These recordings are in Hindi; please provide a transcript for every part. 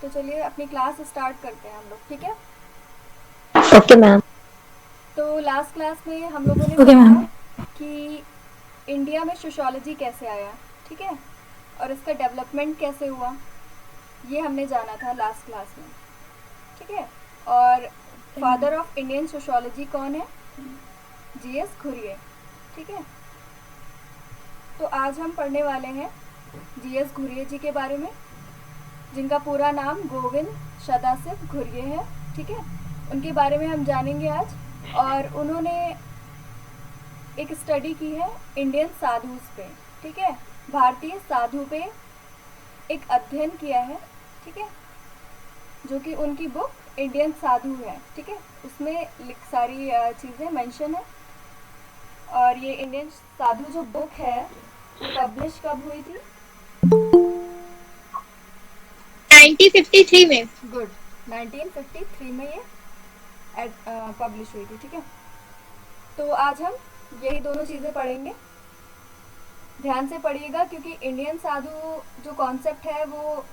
तो चलिए अपनी क्लास स्टार्ट करते हैं हम लोग, ठीक है। Okay ma'am. तो लास्ट क्लास में हम लोगों ने ओके पढ़ा मैम। कि इंडिया में सोशियोलॉजी कैसे आया, ठीक है, और इसका डेवलपमेंट कैसे हुआ, ये हमने जाना था लास्ट क्लास में, ठीक है। और फादर ऑफ इंडियन सोशियोलॉजी कौन है? जीएस घुरिये, ठीक है। तो आज हम पढ़ने वाले हैं जीएस घुरिये जी के बारे में, जिनका पूरा नाम गोविंद सदाशिव घुरिये है, ठीक है। उनके बारे में हम जानेंगे आज। और उन्होंने एक स्टडी की है इंडियन साधुस पे, ठीक है, भारतीय साधु पे एक अध्ययन किया है, ठीक है, जो कि उनकी बुक इंडियन साधु है, ठीक है। उसमें सारी चीज़ें मेंशन है। और ये इंडियन साधु जो बुक है ये पब्लिश कब हुई थी? 1953 में। गुड, 1953 में ये पब्लिश हुई थी, ठीक है। तो आज हम यही दोनों चीज़ें पढ़ेंगे। ध्यान से पढ़िएगा क्योंकि इंडियन साधु जो कॉन्सेप्ट है वो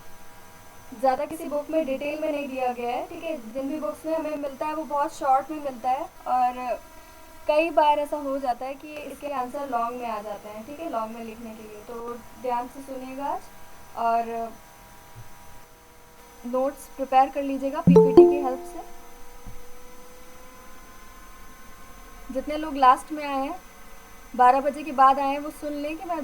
ज़्यादा किसी बुक में डिटेल में नहीं दिया गया है, ठीक है। जिन भी बुक्स में हमें मिलता है वो बहुत शॉर्ट में मिलता है, और कई बार ऐसा हो जाता है कि इसके आंसर लॉन्ग में आ जाते हैं, ठीक है, लॉन्ग में लिखने के लिए। तो ध्यान से सुनिएगा आज, और नोट्स प्रिपेयर कर लीजिएगा पीपीटी की हेल्प से। जितने लोग लास्ट में आए हैं, 12 बजे के बाद आए हैं, वो सुन लें कि मैं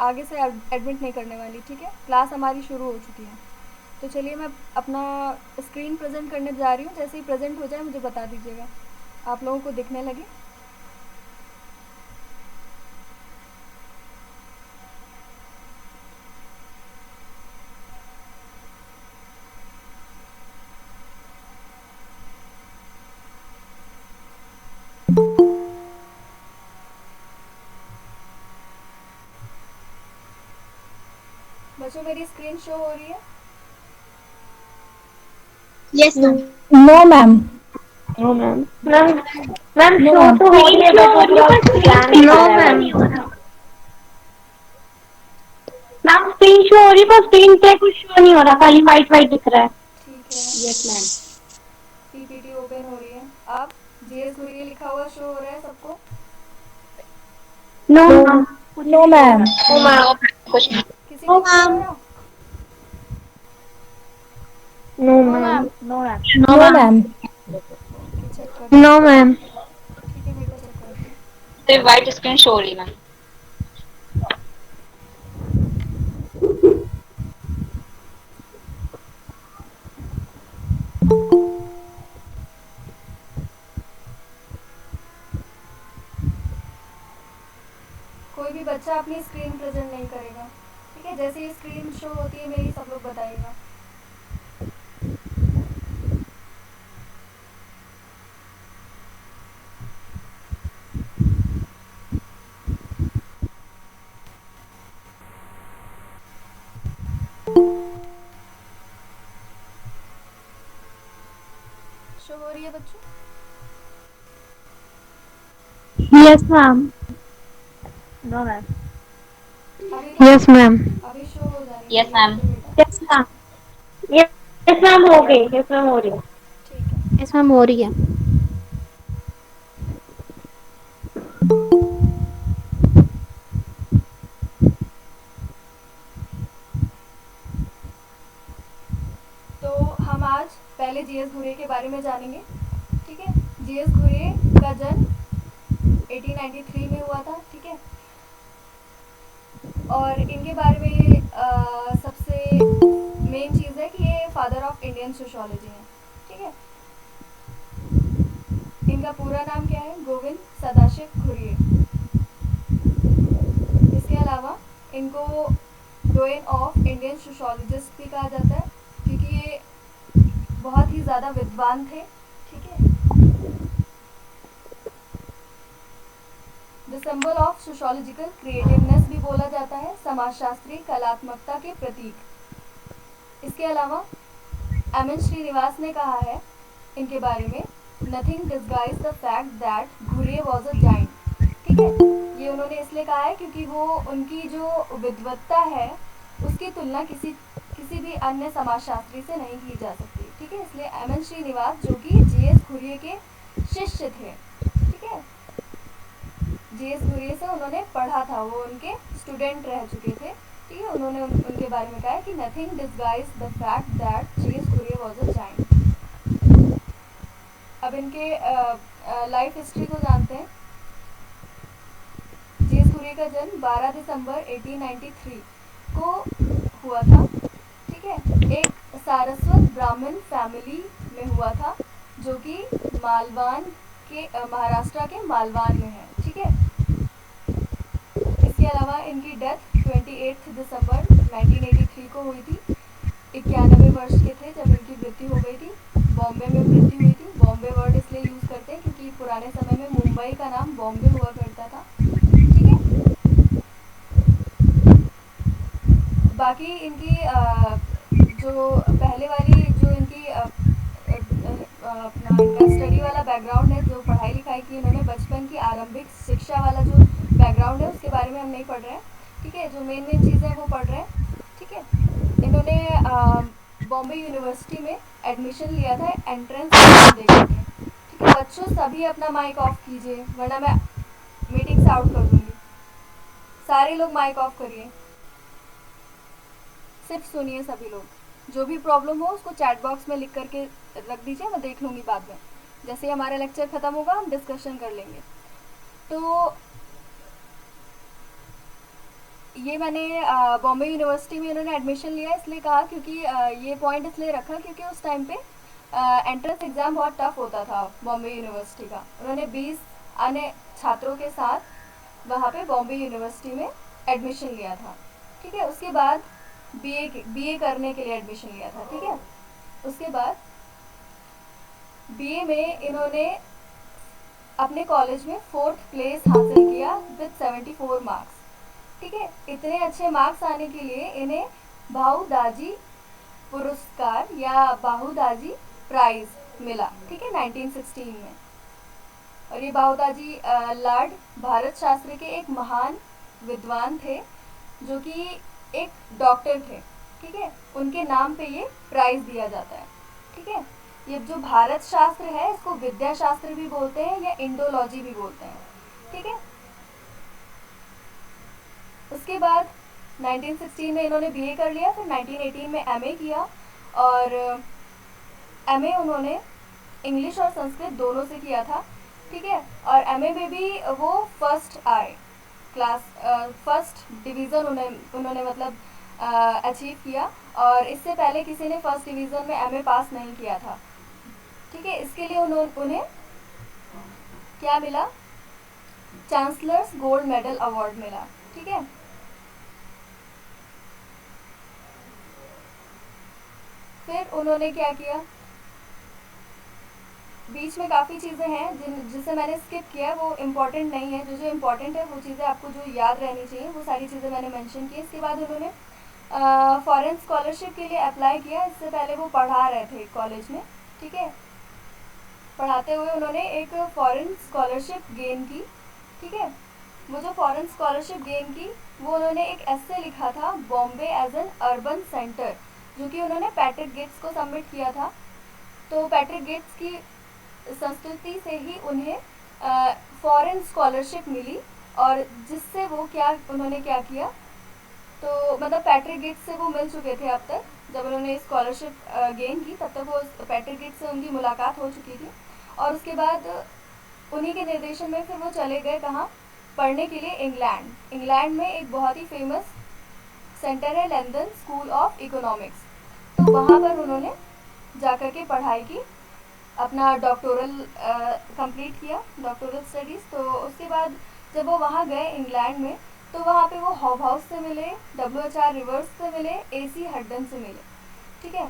आगे से एडमिट नहीं करने वाली, ठीक है। क्लास हमारी शुरू हो चुकी है। तो चलिए मैं अपना स्क्रीन प्रेजेंट करने जा रही हूँ। जैसे ही प्रेजेंट हो जाए मुझे बता दीजिएगा, आप लोगों को दिखने लगे। बच्चों मेरी स्क्रीन शो हो रही है? Yes ma'am. No ma'am. No ma'am. Ma'am ma'am no show ma'am. तो हो रही है बट पूरा scan no ma'am. Ma'am screen show हो रही है पर स्क्रीन पे कुछ शो नहीं हो रहा, खाली वाइट वाइट दिख रहा है। ठीक है, यस मैम। पीपीटी ओपन हो रही है। आप जीएस घुरिये लिखा हुआ शो हो रहा है सबको? नो मैम कुछ नो नहीं हो मैम। रहा। नो मैम कुछ नहीं। किसी नो को नहीं हो मैम। रहा? No ma'am. No ma'am. No no ma'am. Ma'am. Okay, check करते नो हैं। मैम। ठीक है बेटा, चेक करते हैं। सिर्फ वाइट स्क्रीन शो हो रही है मैम। कोई भी बच्चा अपनी स्क्रीन प्रेजेंट नहीं करेगा, ठीक है। जैसे ही स्क्रीन शो होती है मेरी, सब लोग बताइएगा। शो हो रही है बच्चों? Yes ma'am. No ma'am. अभी यस मैम। अभी शो हो जानी यस चाहिए, मैम। ठीक है बेटा। Yes ma'am. यस मैम हो गई। यस मैम हो रही है। ठीक है। यस मैम हो रही है। तो हम आज पहले जीएस घुरिये के बारे में जानेंगे, ठीक है। जीएस घुरिये का जन्म 1893 में हुआ था, ठीक है। और इनके बारे में सबसे मेन चीज़ है कि ये फादर ऑफ इंडियन सोशियोलॉजी है, ठीक है। इनका पूरा नाम क्या है? गोविंद सदाशिव घुरिये। इसके अलावा इनको डोयन ऑफ इंडियन सोशियोलॉजिस्ट भी कहा जाता है, क्योंकि ये बहुत ही ज़्यादा विद्वान थे, ठीक है। The symbol of sociological creativeness भी बोला जाता है, समाजशास्त्री कलात्मकता के प्रतीक। इसके अलावा एम एन श्रीनिवास ने कहा है इनके बारे में, nothing disguise the fact that Ghurye was a giant, ठीक है। ये उन्होंने इसलिए कहा है क्योंकि वो उनकी जो विद्वत्ता है उसकी तुलना किसी किसी भी अन्य समाजशास्त्री से नहीं की जा सकती, ठीक है। इसलिए एम.एन. श्रीनिवास जो कि जी.एस. घुरिये के शिष्य थे, ठीक है, जी.एस. घुरिये से उन्होंने पढ़ा था, वो उनके स्टूडेंट रह चुके थे, ठीक है। उन्होंने उनके बारे में कहा है कि nothing disguise the fact that GS. Ghurye was a giant. अब इनके लाइफ हिस्ट्री को जानते हैं। जी.एस. घुरिये का जन्म 12 दिसंबर 1893 को हुआ था, ठीक है। एक सारस्वत ब्राह्मण फैमिली में हुआ था, जो कि मालवान के महाराष्ट्र के मालवान में है, ठीक है। इसके अलावा इनकी डेथ 28 दिसंबर 1983 को हुई थी। 91 वर्ष के थे जब इनकी मृत्यु हो गई थी। बॉम्बे में मृत्यु हुई थी। बॉम्बे वर्ड इसलिए यूज़ करते हैं क्योंकि पुराने समय में मुंबई का नाम बॉम्बे हुआ करता था, ठीक है। बाकी इनकी जो पहले वाली जो इनकी अपना इनका स्टडी वाला बैकग्राउंड है, जो पढ़ाई लिखाई की इन्होंने बचपन की आरंभिक शिक्षा वाला जो बैकग्राउंड है उसके बारे में हम नहीं पढ़ रहे हैं, ठीक है। जो मेन मेन चीज़ें हैं वो पढ़ रहे हैं, ठीक है। इन्होंने बॉम्बे यूनिवर्सिटी में एडमिशन लिया था एंट्रेंस दे करके, ठीक है। बच्चों सभी अपना माइक ऑफ कीजिए वरना मैं मीटिंग से आउट कर दूँगी। सारे लोग माइक ऑफ करिए, सिर्फ सुनिए सभी लोग। जो भी प्रॉब्लम हो उसको चैट बॉक्स में लिख करके रख दीजिए, मैं देख लूँगी बाद में। जैसे ही हमारा लेक्चर ख़त्म होगा हम डिस्कशन कर लेंगे। तो ये मैंने बॉम्बे यूनिवर्सिटी में इन्होंने एडमिशन लिया इसलिए कहा, क्योंकि ये पॉइंट इसलिए रखा क्योंकि उस टाइम पे एंट्रेंस एग्ज़ाम बहुत टफ होता था बॉम्बे यूनिवर्सिटी का। उन्होंने 20 अन्य छात्रों के साथ वहाँ पे बॉम्बे यूनिवर्सिटी में एडमिशन लिया था, ठीक है। उसके बाद बीए करने के लिए एडमिशन लिया था, ठीक है। उसके बाद बीए में इन्होंने अपने कॉलेज में 4th प्लेस हासिल किया विद 74 मार्क्स, ठीक है। इतने अच्छे मार्क्स आने के लिए इन्हें भाऊ दाजी पुरस्कार या भाऊ दाजी प्राइज मिला, ठीक है, 1916 में। और ये भाऊ दाजी लॉर्ड भारत शास्त्री के एक महान विद्वान थे जो कि एक डॉक्टर थे, ठीक है। उनके नाम पे ये प्राइज दिया जाता है, ठीक है। ये जो भारत शास्त्र है इसको विद्या शास्त्र भी बोलते हैं या इंडोलॉजी भी बोलते हैं, ठीक है। उसके बाद 1916 में इन्होंने बीए कर लिया, फिर 1918 में एमए किया, और एमए उन्होंने इंग्लिश और संस्कृत दोनों से किया था, ठीक है। और एमए में भी वो फर्स्ट आए, क्लास फर्स्ट डिवीज़न उन्होंने मतलब अचीव किया, और इससे पहले किसी ने फर्स्ट डिवीज़न में एमए पास नहीं किया था, ठीक है। इसके लिए उन्हें क्या मिला, चांसलर्स गोल्ड मेडल अवार्ड मिला, ठीक है। फिर उन्होंने क्या किया, बीच में काफ़ी चीज़ें हैं जिसे मैंने स्किप किया, वो इम्पॉर्टेंट नहीं है। जो इम्पॉर्टेंट है वो चीज़ें आपको जो याद रहनी चाहिए वो सारी चीज़ें मैंने मेंशन की। इसके बाद उन्होंने फॉरेन स्कॉलरशिप के लिए अप्लाई किया। इससे पहले वो पढ़ा रहे थे कॉलेज में, ठीक है। पढ़ाते हुए उन्होंने एक फॉरेन स्कॉलरशिप गेन की, ठीक है। वो जो फॉरेन स्कॉलरशिप गेन की वो उन्होंने एक एस्से लिखा था, Bombay as an urban centre, जो कि उन्होंने पैट्रिक गेट्स को सबमिट किया था। तो पैट्रिक गेट्स की संस्कृति से ही उन्हें फॉरेन स्कॉलरशिप मिली, और जिससे वो उन्होंने क्या किया, तो मतलब पैट्रिक गेट्स से वो मिल चुके थे अब तक। जब उन्होंने स्कॉलरशिप गेन की तब तक वो पैट्रिक गेट्स से उनकी मुलाकात हो चुकी थी, और उसके बाद उन्हीं के निर्देशन में फिर वो चले गए कहाँ, पढ़ने के लिए इंग्लैंड। इंग्लैंड में एक बहुत ही फेमस सेंटर है लंदन स्कूल ऑफ इकोनॉमिक्स, तो वहाँ पर उन्होंने जाकर के पढ़ाई की, अपना डॉक्टोरल कंप्लीट किया, डॉक्टोरल स्टडीज़। तो उसके बाद जब वो वहाँ गए इंग्लैंड में, तो वहाँ पे वो हॉबहाउस से मिले, WHR रिवर्स से मिले, AC हड्डन से मिले, ठीक है।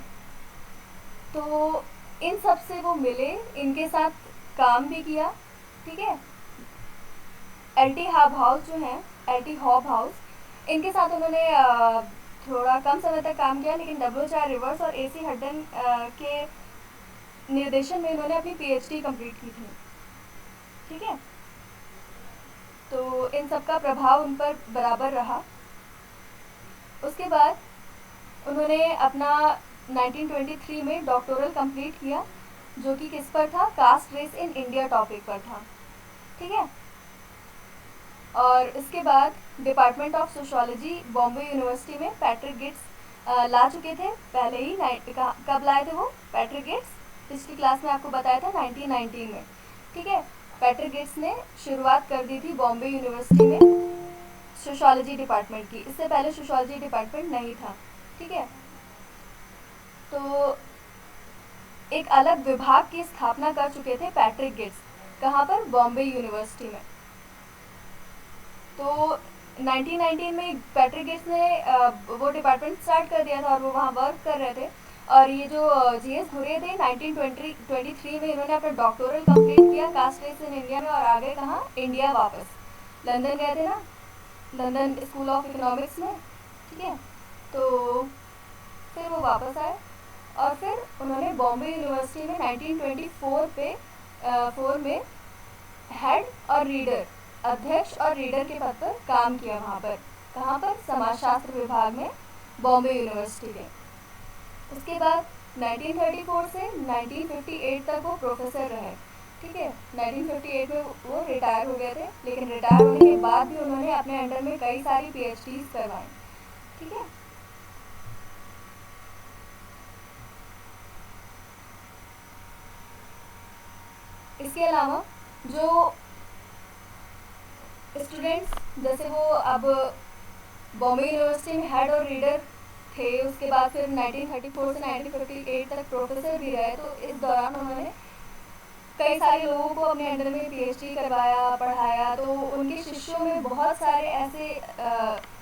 तो इन सब से वो मिले, इनके साथ काम भी किया, ठीक है। LT हॉबहाउस जो हैं, LT हॉबहाउस, इनके साथ उन्होंने थोड़ा कम समय तक काम किया, लेकिन WHR रिवर्स और AC हड्डन के निर्देशन में इन्होंने अपनी PhD कंप्लीट की थी, ठीक है। तो इन सब का प्रभाव उन पर बराबर रहा। उसके बाद उन्होंने अपना 1923 में डॉक्टोरल कंप्लीट किया, जो कि किस पर था, caste race in India topic पर था, ठीक है। और इसके बाद department of sociology Bombay university में पैट्रिक गिट्स ला चुके थे पहले ही। कब लाए थे वो पैट्रिक गिट्स? पिछली क्लास में आपको बताया था 1919 में, ठीक है। पैट्रिक गिट्स ने शुरुआत कर दी थी बॉम्बे यूनिवर्सिटी में सोशोलॉजी डिपार्टमेंट की। इससे पहले सोशोलॉजी डिपार्टमेंट नहीं था, ठीक है। तो एक अलग विभाग की स्थापना कर चुके थे पैट्रिक गिट्स, कहाँ पर, बॉम्बे यूनिवर्सिटी में। तो 1919 में पैट्रिक गिट्स ने वो डिपार्टमेंट स्टार्ट कर दिया था और वो वहाँ वर्क कर रहे थे। और ये जो जीएस घुरे थे 1923 में इन्होंने अपना डॉक्टोरल कंप्लीट किया कास्ट रेस इन इंडिया में, और आगे कहाँ, इंडिया वापस लंदन गए थे ना, लंदन स्कूल ऑफ इकोनॉमिक्स में, ठीक है। तो फिर वो वापस आए और फिर उन्होंने बॉम्बे यूनिवर्सिटी में 1924 में हेड और रीडर, अध्यक्ष और रीडर के पद पर काम किया वहाँ पर। कहाँ पर, समाजशास्त्र विभाग में बॉम्बे यूनिवर्सिटी के। उसके बाद 1934 से 1958 तक वो प्रोफेसर रहे, ठीक है। 1958 में वो रिटायर हो गए थे, लेकिन रिटायर होने के बाद भी उन्होंने अपने अंडर में कई सारी पीएचडीज करवाई, ठीक है। इसके अलावा जो स्टूडेंट्स, जैसे वो अब बॉम्बे यूनिवर्सिटी में हेड और रीडर थे, उसके बाद फिर 1934 से 1958 तक प्रोफेसर भी रहे, तो इस दौरान उन्होंने कई सारे लोगों को अपने अंडर में पीएचडी करवाया, पढ़ाया। तो उनके शिष्यों में बहुत सारे ऐसे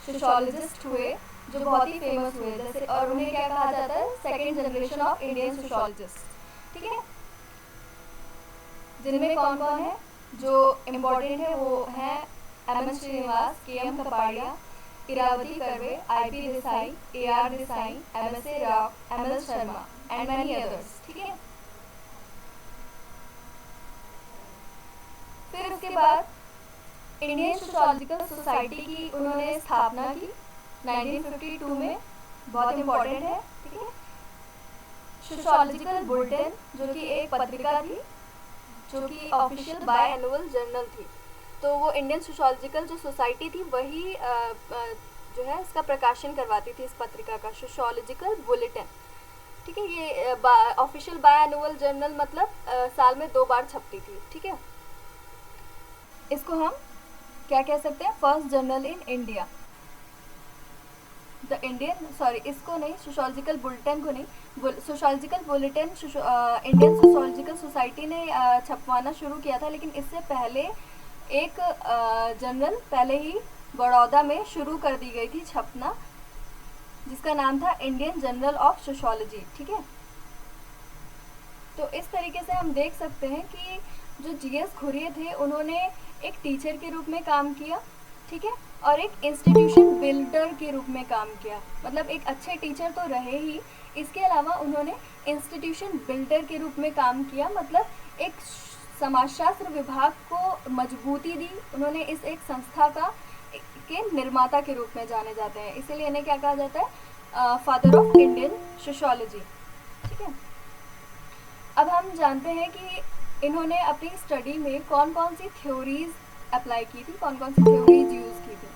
सोशोलॉजिस्ट हुए जो बहुत ही फेमस हुए, जैसे, और उन्हें क्या कहा जाता है, second generation of Indian sociologist, ठीक है। जिनमें कौन कौन है जो इम्पोर्टेंट है, वो हैं M S Srinivas, K M Kapadia, Irawati Karve, I P Desai, A R Desai, M S A Rao, M L Sharma and many others, ठीक है। फिर उसके बाद इंडियन सोशोलॉजिकल सोसाइटी की उन्होंने स्थापना की 1952 में, बहुत इम्पोर्टेंट है, ठीक है। सोशोलॉजिकल बुलेटिन, जो कि एक पत्रिका थी, जो कि ऑफिशियल बाय एनुअल जर्नल थी। तो वो इंडियन सोशोलॉजिकल जो सोसाइटी थी वही जो है इसका प्रकाशन करवाती थी, इस पत्रिका का, सोशोलॉजिकल बुलेटिन, ठीक है। ये ऑफिशियल बाय एनुअल जर्नल मतलब साल में 2 बार छपती थी, ठीक है। इसको हम क्या कह सकते हैं, first journal in India, the Indian, sorry इसको नहीं, सोशोलॉजिकल बुलेटिन को नहीं, sociological bulletin Indian sociological society ने छपवाना शुरू किया था, लेकिन इससे पहले एक जर्नल पहले ही बड़ौदा में शुरू कर दी गई थी छपना, जिसका नाम था इंडियन जर्नल ऑफ सोशोलॉजी, ठीक है। तो इस तरीके से हम देख सकते हैं कि जो जीएस घुरिये थे उन्होंने एक टीचर के रूप में काम किया, ठीक है, और एक इंस्टीट्यूशन बिल्डर के रूप में काम किया। मतलब एक अच्छे टीचर तो रहे ही, इसके अलावा उन्होंने इंस्टीट्यूशन बिल्डर के रूप में काम किया, मतलब एक समाजशास्त्र विभाग को मजबूती दी उन्होंने। इस एक संस्था का के निर्माता के रूप में जाने जाते हैं, इसीलिए इन्हें क्या कहा जाता है, फादर ऑफ इंडियन सोशोलॉजी, ठीक है। अब हम जानते हैं कि इन्होंने अपनी स्टडी में कौन कौन सी थ्योरीज अप्लाई की थी, कौन कौन सी थ्योरीज यूज की थी,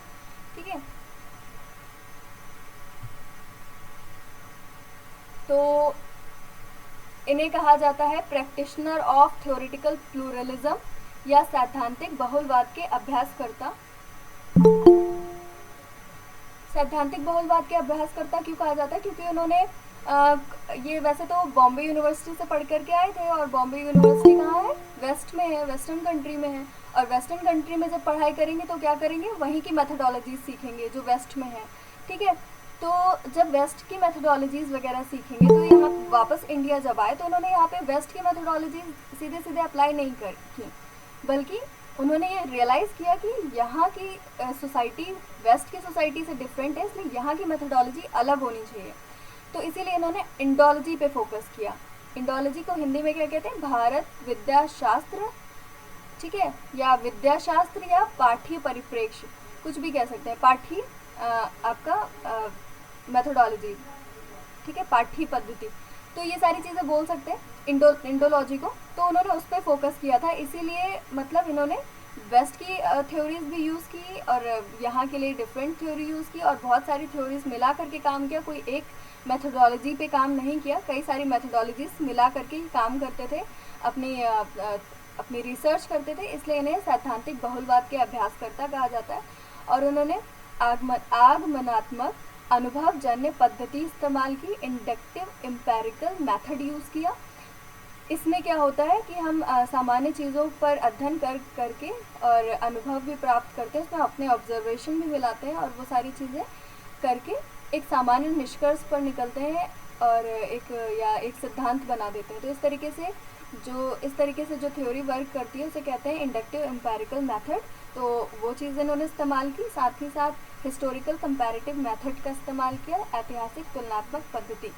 ठीक है। तो इन्हें कहा जाता है प्रैक्टिशनर ऑफ थ्योरेटिकल प्लूरलिज्म या सैद्धांतिक बहुलवाद के अभ्यासकर्ता। सैद्धांतिक बहुलवाद के अभ्यासकर्ता क्यों कहा जाता है, क्योंकि उन्होंने ये वैसे तो बॉम्बे यूनिवर्सिटी से पढ़ करके आए थे, और बॉम्बे यूनिवर्सिटी कहाँ है, वेस्ट में है, वेस्टर्न कंट्री में है। और वेस्टर्न कंट्री में जब पढ़ाई करेंगे तो क्या करेंगे, वहीं की मेथडोलॉजीज सीखेंगे जो वेस्ट में है, ठीक है। तो जब वेस्ट की मेथडोलॉजीज वगैरह सीखेंगे तो यहाँ वापस इंडिया जब आए तो उन्होंने यहाँ पे वेस्ट की मेथडोलॉजीज सीधे सीधे अप्लाई नहीं की, बल्कि उन्होंने ये रियलाइज़ किया कि यहाँ की सोसाइटी वेस्ट की सोसाइटी से डिफरेंट है, इसलिए यहाँ की मेथडोलॉजी अलग होनी चाहिए। तो इसीलिए इन्होंने इंडोलॉजी पे फोकस किया। इंडोलॉजी को हिंदी में क्या कहते हैं, भारत विद्याशास्त्र, ठीक है, या विद्याशास्त्र या पाठ्य परिप्रेक्ष्य, कुछ भी कह सकते हैं, पाठ्य आपका मेथडोलॉजी, ठीक है, पाठी पद्धति, तो ये सारी चीज़ें बोल सकते हैं इंडोलॉजी को। तो उन्होंने उस पर फोकस किया था, इसीलिए मतलब इन्होंने वेस्ट की थ्योरीज भी यूज़ की और यहाँ के लिए डिफरेंट थ्योरी यूज़ की और बहुत सारी थ्योरीज मिला करके काम किया। कोई एक मेथोडोलॉजी पे काम नहीं किया, कई सारी मेथोडोलॉजीज मिला करके ही काम करते थे, अपनी रिसर्च करते थे, इसलिए इन्हें सैद्धांतिक बहुलवाद के अभ्यासकर्ता कहा जाता है। और उन्होंने आगमनात्मक अनुभवजन्य पद्धति इस्तेमाल की, इंडक्टिव एम्पेरिकल मेथड यूज़ किया। इसमें क्या होता है कि हम सामान्य चीज़ों पर अध्ययन करके और अनुभव भी प्राप्त करते हैं, उसमें अपने ऑब्जर्वेशन भी मिलाते हैं और वो सारी चीज़ें करके एक सामान्य निष्कर्ष पर निकलते हैं और एक सिद्धांत बना देते हैं। तो इस तरीके से जो थ्योरी वर्क करती है उसे कहते हैं इंडक्टिव एम्पेरिकल मेथड। तो वो चीज़ इन्होंने इस्तेमाल की, साथ ही साथ हिस्टोरिकल कंपैरेटिव मेथड का इस्तेमाल किया। ऐतिहासिक तुलनात्मक पद्धति,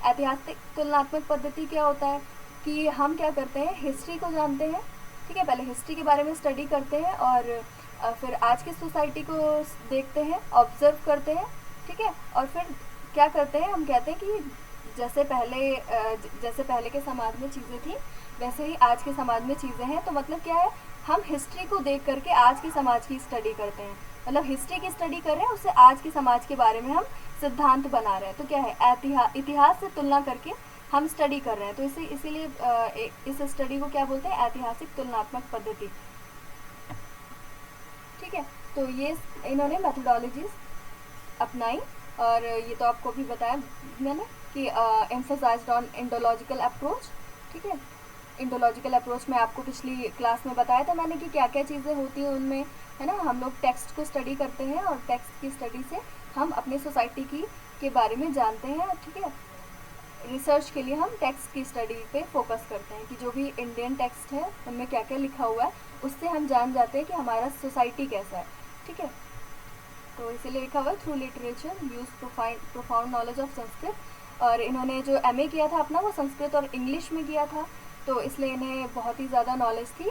ऐतिहासिक तुलनात्मक पद्धति क्या होता है कि हम क्या करते हैं, हिस्ट्री को जानते हैं, ठीक है, पहले हिस्ट्री के बारे में स्टडी करते हैं और फिर आज की सोसाइटी को देखते हैं, ऑब्जर्व करते हैं, ठीक है, और फिर क्या करते हैं, हम कहते हैं कि जैसे पहले के समाज में चीज़ें थी वैसे ही आज के समाज में चीज़ें हैं। तो मतलब क्या है, हम हिस्ट्री को देख करके आज के समाज की स्टडी करते हैं, मतलब हिस्ट्री की स्टडी कर रहे हैं, उससे आज के समाज के बारे में हम सिद्धांत बना रहे हैं। तो क्या है, इतिहास से तुलना करके हम स्टडी कर रहे हैं। तो इसीलिए इस स्टडी को क्या बोलते हैं, ऐतिहासिक तुलनात्मक पद्धति, ठीक है। तो ये इन्होंने मेथोडोलॉजीज अपनाई और ये तो आपको भी बताया मैंने कि एम्फसाइज्ड ऑन इंडोलॉजिकल अप्रोच, ठीक है। इंडोलॉजिकल अप्रोच में आपको पिछली क्लास में बताया था मैंने कि क्या क्या चीज़ें होती हैं उनमें, है ना। हम लोग टेक्स्ट को स्टडी करते हैं और टेक्स्ट की स्टडी से हम अपनी सोसाइटी के बारे में जानते हैं, ठीक है। रिसर्च के लिए हम टेक्स्ट की स्टडी पे फोकस करते हैं कि जो भी इंडियन टेक्स्ट है उनमें क्या क्या लिखा हुआ है, उससे हम जान जाते हैं कि हमारा सोसाइटी कैसा है, ठीक है। तो इसीलिए लिखा हुआ है through literature use profound knowledge of Sanskrit. और इन्होंने जो MA किया था अपना वो संस्कृत और इंग्लिश में किया था, तो इसलिए इन्हें बहुत ही ज़्यादा नॉलेज थी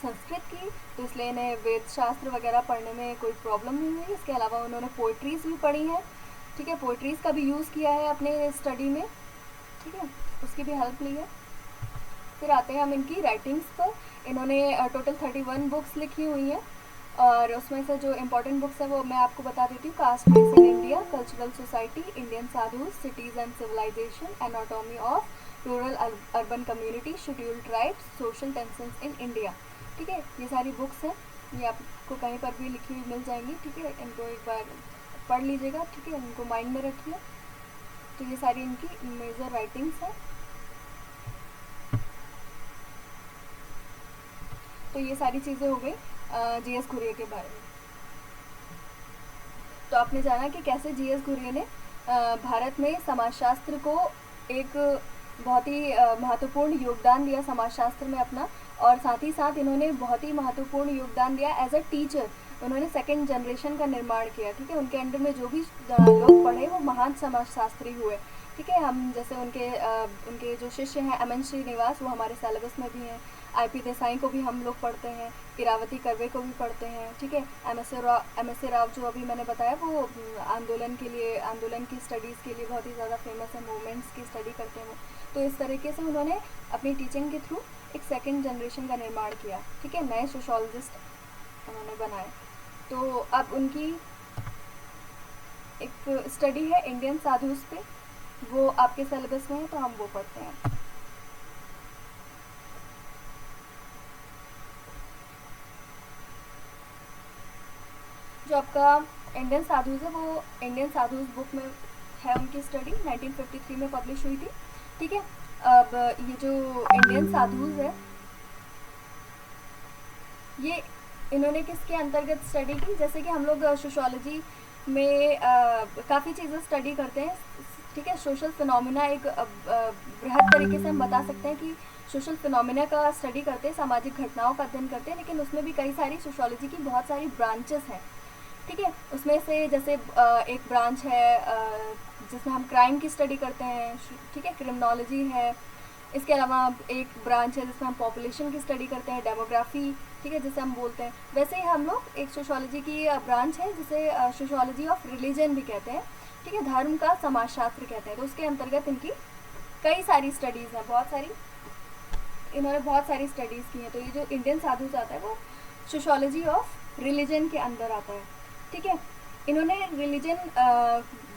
संस्कृत की, तो इसलिए इन्हें वेद शास्त्र वगैरह पढ़ने में कोई प्रॉब्लम नहीं हुई। इसके अलावा उन्होंने पोइट्रीज़ भी पढ़ी हैं, ठीक है, पोइट्रीज़ का भी यूज़ किया है अपने स्टडी में, ठीक है, उसकी भी हेल्प ली है। फिर आते हैं हम इनकी राइटिंग्स पर। इन्होंने टोटल 31 बुक्स लिखी हुई हैं और उसमें से जो इम्पोर्टेंट बुक्स है वो मैं आपको बता देती हूँ। Caste base in India, cultural society, Indian sadhu, cities and civilization, anatomy of rural urban community, scheduled tribes, social tensions in India, ठीक है। ये सारी बुक्स हैं, ये आपको कहीं पर भी लिखी हुई मिल जाएंगी, ठीक है। इनको एक बार पढ़ लीजिएगा, ठीक है, इनको माइंड में रखिए। तो ये सारी इनकी मेजर राइटिंग्स हैं। तो ये सारी चीज़ें हो गई GS घुरिये के बारे में। तो आपने जाना कि कैसे GS घुरिये ने भारत में समाजशास्त्र को एक बहुत ही महत्वपूर्ण योगदान दिया समाजशास्त्र में अपना, और साथ ही साथ इन्होंने बहुत ही महत्वपूर्ण योगदान दिया एज अ टीचर। उन्होंने सेकंड जनरेशन का निर्माण किया, ठीक है। उनके अंडर में जो भी लोग पढ़े वो महान समाजशास्त्री हुए, ठीक है। हम जैसे उनके जो शिष्य हैं MN श्रीनिवास, वो हमारे सिलेबस में भी हैं। IP देसाई को भी हम लोग पढ़ते हैं, इरावती कर्वे को भी पढ़ते हैं, ठीक है। MSA राव जो अभी मैंने बताया वो आंदोलन की स्टडीज़ के लिए बहुत ही ज़्यादा फेमस है, मूवमेंट्स की स्टडी करते हैं वो। तो इस तरीके से उन्होंने अपनी टीचिंग के थ्रू एक सेकेंड जनरेशन का निर्माण किया, ठीक है, नए सोशोलॉजिस्ट उन्होंने बनाए। तो अब उनकी एक स्टडी है इंडियन साधुस पे, वो आपके सिलेबस में है तो हम वो पढ़ते हैं। जो आपका इंडियन साधुस है वो इंडियन साधुस बुक में है, उनकी स्टडी 1953 में पब्लिश हुई थी, ठीक है। अब ये जो इंडियन साधुस है ये इन्होंने किसके अंतर्गत स्टडी की, जैसे कि हम लोग सोशोलॉजी में काफ़ी चीज़ें स्टडी करते हैं, ठीक है। सोशल फिनोमिना एक बृहद तरीके से हम बता सकते हैं कि सोशल फिनोमिना का स्टडी करते हैं, सामाजिक घटनाओं का अध्ययन करते हैं, लेकिन उसमें भी कई सारी सोशोलॉजी की बहुत सारी ब्रांचेस हैं, ठीक है। उसमें से जैसे एक ब्रांच है जिसमें हम क्राइम की स्टडी करते हैं, ठीक है, क्रिमिनोलॉजी है। इसके अलावा एक ब्रांच है जिसमें हम पॉपुलेशन की स्टडी करते हैं, डेमोग्राफी, ठीक है, जिसे हम बोलते हैं। वैसे ही हम लोग एक सोशोलॉजी की ब्रांच है जिसे सोशोलॉजी ऑफ रिलीजन भी कहते हैं, ठीक है, धर्म का समाजशास्त्र कहते हैं। तो उसके अंतर्गत इनकी कई सारी स्टडीज़ हैं, बहुत सारी, इन्होंने बहुत सारी स्टडीज़ की हैं। तो ये जो इंडियन साधुस आता है वो सोशोलॉजी ऑफ रिलीजन के अंदर आता है। ठीक है, इन्होंने रिलीजन,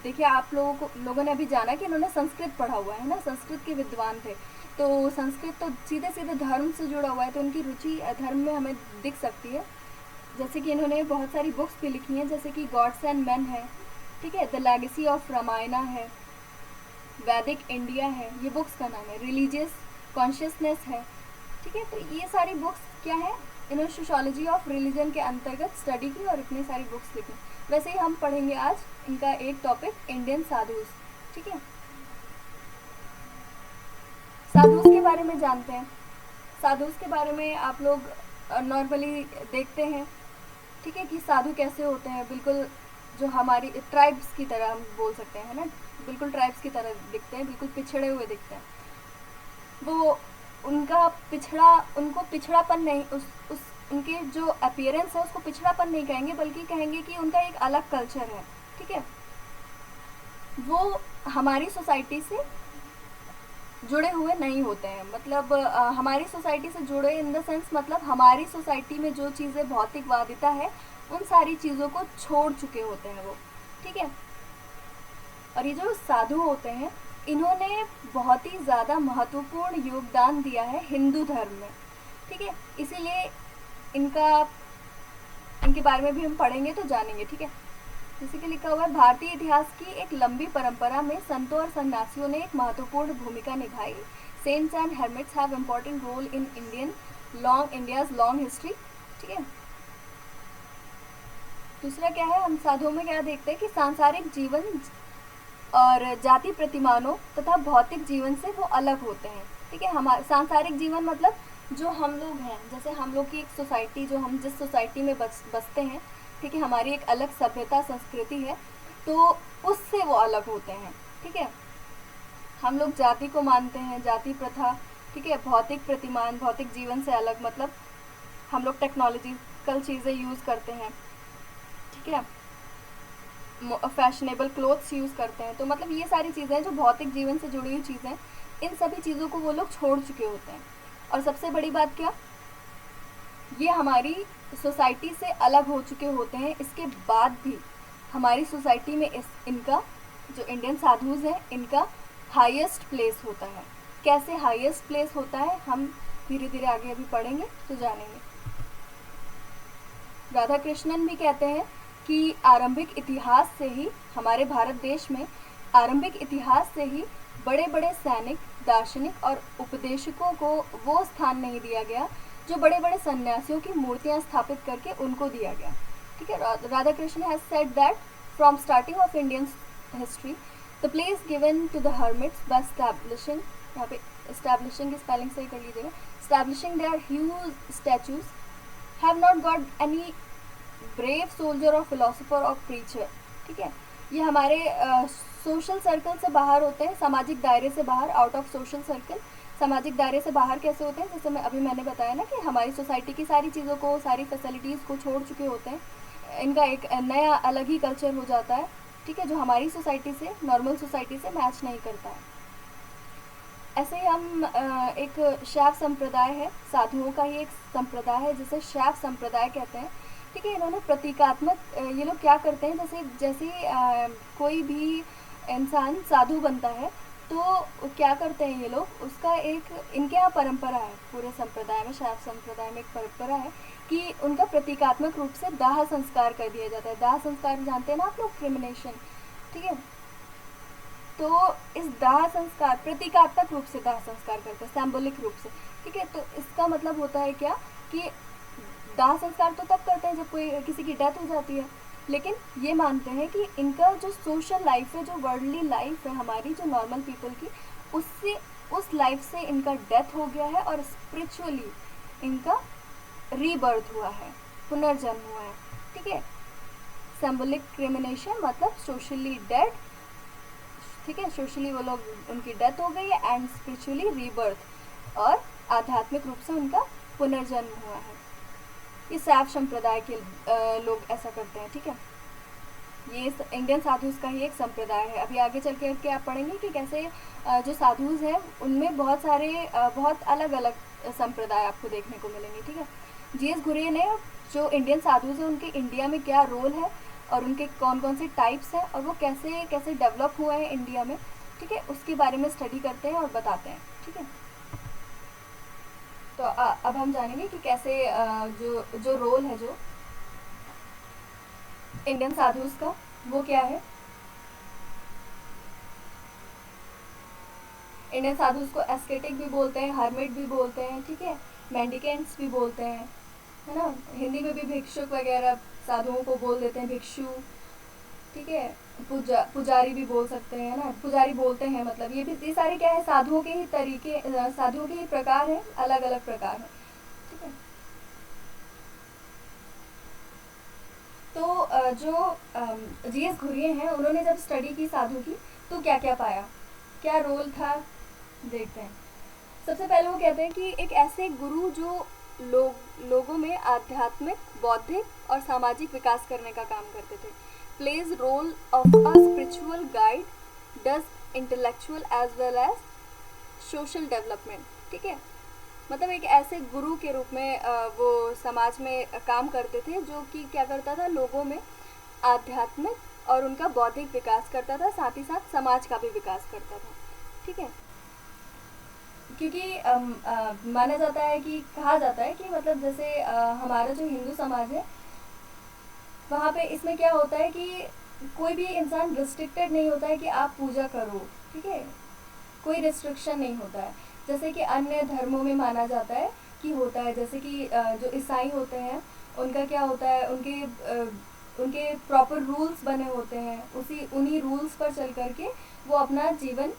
देखिए आप लोगों ने अभी जाना कि इन्होंने संस्कृत पढ़ा हुआ है ना, संस्कृत के विद्वान थे। तो संस्कृत तो सीधे सीधे धर्म से जुड़ा हुआ है, तो उनकी रुचि धर्म में हमें दिख सकती है। जैसे कि इन्होंने बहुत सारी बुक्स भी लिखी हैं, जैसे कि गॉड्स एंड मैन है, ठीक है, द लेगेसी ऑफ रामायणा है, वैदिक इंडिया है, ये बुक्स का नाम है, रिलीजियस कॉन्शियसनेस है। ठीक है, तो ये सारी बुक्स क्या है, इन्होंने सोशोलॉजी ऑफ रिलीजन के अंतर्गत स्टडी की और इतनी सारी बुक्स लिखी। वैसे ही हम पढ़ेंगे आज इनका एक टॉपिक इंडियन साधुस। ठीक है, साधुस के बारे में जानते हैं। साधुस के बारे में आप लोग नॉर्मली देखते हैं, ठीक है, कि साधु कैसे होते हैं, बिल्कुल जो हमारी ट्राइब्स की तरह हम बोल सकते हैं, है ना, बिल्कुल ट्राइब्स की तरह दिखते हैं, बिल्कुल पिछड़े हुए दिखते हैं। वो उनको पिछड़ापन नहीं, उस उनके जो अपीयरेंस है उसको पिछड़ापन नहीं कहेंगे, बल्कि कहेंगे कि उनका एक अलग कल्चर है। ठीक है, वो हमारी सोसाइटी से जुड़े हुए नहीं होते हैं, मतलब हमारी सोसाइटी से जुड़े इन द सेंस, मतलब हमारी सोसाइटी में जो चीज़ें भौतिकवादिता है उन सारी चीज़ों को छोड़ चुके होते हैं वो। ठीक है, और ये जो साधु होते हैं इन्होंने बहुत ही ज़्यादा महत्वपूर्ण योगदान दिया है हिंदू धर्म में। ठीक है, इसीलिए इनके बारे में भी हम पढ़ेंगे तो जानेंगे। ठीक है, जैसे कि लिखा हुआ है, भारतीय इतिहास की एक लंबी परंपरा में संतों और सन्यासियों ने एक महत्वपूर्ण भूमिका निभाई। Saints and hermits have important role in India's long history. ठीक है, दूसरा क्या है, हम साधुओं में क्या देखते हैं कि सांसारिक जीवन और जाति प्रतिमानों तथा भौतिक जीवन से वो अलग होते हैं। ठीक है, हमारे सांसारिक जीवन मतलब जो हम लोग हैं, जैसे हम लोग की एक सोसाइटी, जो हम जिस सोसाइटी में बसते हैं, ठीक है, हमारी एक अलग सभ्यता संस्कृति है, तो उससे वो अलग होते हैं। ठीक है, हम लोग जाति को मानते हैं, जाति प्रथा। ठीक है, भौतिक प्रतिमान, भौतिक जीवन से अलग, मतलब हम लोग टेक्नोलॉजिकल चीज़ें यूज़ करते हैं। ठीक है, फैशनेबल क्लोथ्स यूज़ करते हैं, तो मतलब ये सारी चीज़ें जो भौतिक जीवन से जुड़ी हुई चीज़ें, इन सभी चीज़ों को वो लोग छोड़ चुके होते हैं। और सबसे बड़ी बात क्या, ये हमारी सोसाइटी से अलग हो चुके होते हैं। इसके बाद भी हमारी सोसाइटी में इनका जो इंडियन साधुज हैं, इनका हाईएस्ट प्लेस होता है। कैसे हाईएस्ट प्लेस होता है हम धीरे धीरे आगे अभी पढ़ेंगे तो जानेंगे। राधा कृष्णन भी कहते हैं कि आरंभिक इतिहास से ही, हमारे भारत देश में आरंभिक इतिहास से ही बड़े बड़े सैनिक, दार्शनिक और उपदेशकों को वो स्थान नहीं दिया गया जो बड़े बड़े सन्यासियों की मूर्तियां स्थापित करके उनको दिया गया। ठीक है, Radha Krishna has said that from starting of Indian history the place given to the hermits by establishing, यहाँ पे एस्टैब्लिशिंग की स्पेलिंग सही कर लीजिएगा, establishing there huge statues have not got any brave soldier और फिलोसोफर और प्रीचर। ठीक है, ये हमारे सोशल सर्कल से बाहर होते हैं, सामाजिक दायरे से बाहर, आउट ऑफ सोशल सर्कल। सामाजिक दायरे से बाहर कैसे होते हैं, जैसे मैंने बताया ना कि हमारी सोसाइटी की सारी चीज़ों को, सारी फैसिलिटीज़ को छोड़ चुके होते हैं। इनका एक नया अलग ही कल्चर हो जाता है। ठीक है, जो हमारी सोसाइटी से, नॉर्मल सोसाइटी से मैच नहीं करता है। ऐसे ही हम एक शैव संप्रदाय है, साधुओं का ही एक संप्रदाय है जिसे शैव संप्रदाय कहते हैं। ठीक है, इन्होंने प्रतीकात्मक, ये लोग क्या करते हैं, जैसे कोई भी इंसान साधु बनता है तो क्या करते हैं ये लोग, उसका एक, इनके यहाँ परंपरा है, पूरे संप्रदाय में, शैव संप्रदाय में एक परंपरा है कि उनका प्रतीकात्मक रूप से दाह संस्कार कर दिया जाता है। दाह संस्कार जानते हैं ना आप लोग, क्रिमिनेशन। ठीक है, तो इस दाह संस्कार, प्रतीकात्मक रूप से दाह संस्कार करते हैं, सिंबॉलिक रूप से। ठीक है, तो इसका मतलब होता है क्या कि दाह संस्कार तो तब करते हैं जब कोई किसी की डेथ हो जाती है, लेकिन ये मानते हैं कि इनका जो सोशल लाइफ है, जो वर्ल्डली लाइफ है हमारी, जो नॉर्मल पीपल की, उससे, उस लाइफ से इनका डेथ हो गया है और स्पिरिचुअली इनका रीबर्थ हुआ है, पुनर्जन्म हुआ है। ठीक है, सिंबॉलिक क्रिमिनेशन मतलब सोशली डेड। ठीक है, सोशली वो लोग, उनकी डेथ हो गई है, एंड स्पिरिचुअली रीबर्थ, और आध्यात्मिक रूप से उनका पुनर्जन्म हुआ है। ये शैव संप्रदाय के लोग ऐसा करते हैं। ठीक है, ये इंडियन साधुस का ही एक संप्रदाय है। अभी आगे चल के आप पढ़ेंगे कि कैसे जो साधुस हैं उनमें बहुत सारे बहुत अलग अलग संप्रदाय आपको देखने को मिलेंगे। ठीक है, जीएस घुरिये ने जो इंडियन साधुस हैं उनके इंडिया में क्या रोल है और उनके कौन कौन से टाइप्स हैं और वो कैसे कैसे डेवलप हुए हैं इंडिया में, ठीक है, उसके बारे में स्टडी करते हैं और बताते हैं। ठीक है, तो अब हम जानेंगे कि कैसे जो जो रोल है जो इंडियन साधुस का वो क्या है। इंडियन साधुस को एस्केटिक भी बोलते हैं, हर्मिट भी बोलते हैं, ठीक है, मेंडिकेंट्स भी बोलते हैं, है ना। हिंदी में भी भिक्षुक वगैरह साधुओं को बोल देते हैं भिक्षु, ठीक है। पुजारी भी बोल सकते हैं ना, पुजारी बोलते हैं, मतलब ये सारे क्या है, साधुओं के ही तरीके, साधुओं के ही प्रकार हैं, अलग अलग प्रकार हैं। ठीक है, तो जो जीएस घुरिये हैं उन्होंने जब स्टडी की साधु की तो क्या क्या पाया, क्या रोल था, देखते हैं। सबसे पहले वो कहते हैं कि एक ऐसे गुरु जो लोगों में आध्यात्मिक, बौद्धिक और सामाजिक विकास करने का काम करते थे। Plays role of a spiritual guide, does intellectual as well as social development. ठीक है, मतलब एक ऐसे गुरु के रूप में वो समाज में काम करते थे जो कि क्या करता था, लोगों में आध्यात्मिक और उनका बौद्धिक विकास करता था, साथ ही साथ समाज का भी विकास करता था। ठीक है, क्योंकि माना जाता है कि कहा जाता है कि मतलब जैसे हमारा जो हिंदू समाज है वहाँ पे इसमें क्या होता है कि कोई भी इंसान रिस्ट्रिक्टेड नहीं होता है कि आप पूजा करो। ठीक है, कोई रिस्ट्रिक्शन नहीं होता है, जैसे कि अन्य धर्मों में माना जाता है कि होता है। जैसे कि जो ईसाई होते हैं उनका क्या होता है, उनके प्रॉपर रूल्स बने होते हैं, उन्हीं रूल्स पर चल करके वो अपना जीवन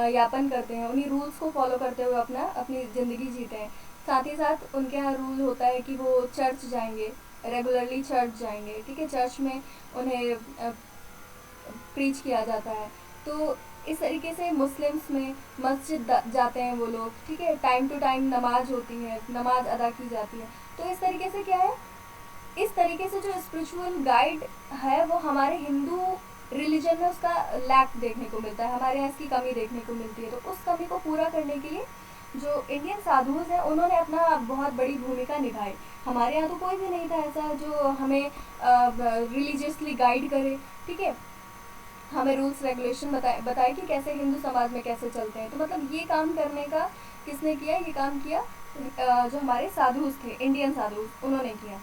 यापन करते हैं, उन्हीं रूल्स को फॉलो करते हुए अपनी ज़िंदगी जीते हैं। साथ ही साथ उनके यहाँ रूल होता है कि वो चर्च जाएंगे, रेगुलरली चर्च जाएंगे। ठीक है, चर्च में उन्हें प्रीच किया जाता है। तो इस तरीके से मुस्लिम्स में मस्जिद जाते हैं वो लोग। ठीक है, टाइम टू टाइम नमाज होती है, नमाज अदा की जाती है। तो इस तरीके से क्या है, इस तरीके से जो स्पिरिचुअल गाइड है वो हमारे हिंदू रिलीजन में उसका लैक देखने को मिलता है, हमारे यहाँ इसकी कमी देखने को मिलती है। तो उस कमी को पूरा करने के लिए जो इंडियन साधुज हैं उन्होंने अपना बहुत बड़ी भूमिका निभाई। हमारे यहाँ तो कोई भी नहीं था ऐसा जो हमें रिलीजियसली गाइड करे। ठीक है, हमें रूल्स रेगुलेशन बताए कि कैसे हिंदू समाज में कैसे चलते हैं। तो मतलब ये काम करने का किसने किया, ये काम किया जो हमारे साधुज थे, इंडियन साधुज, उन्होंने किया।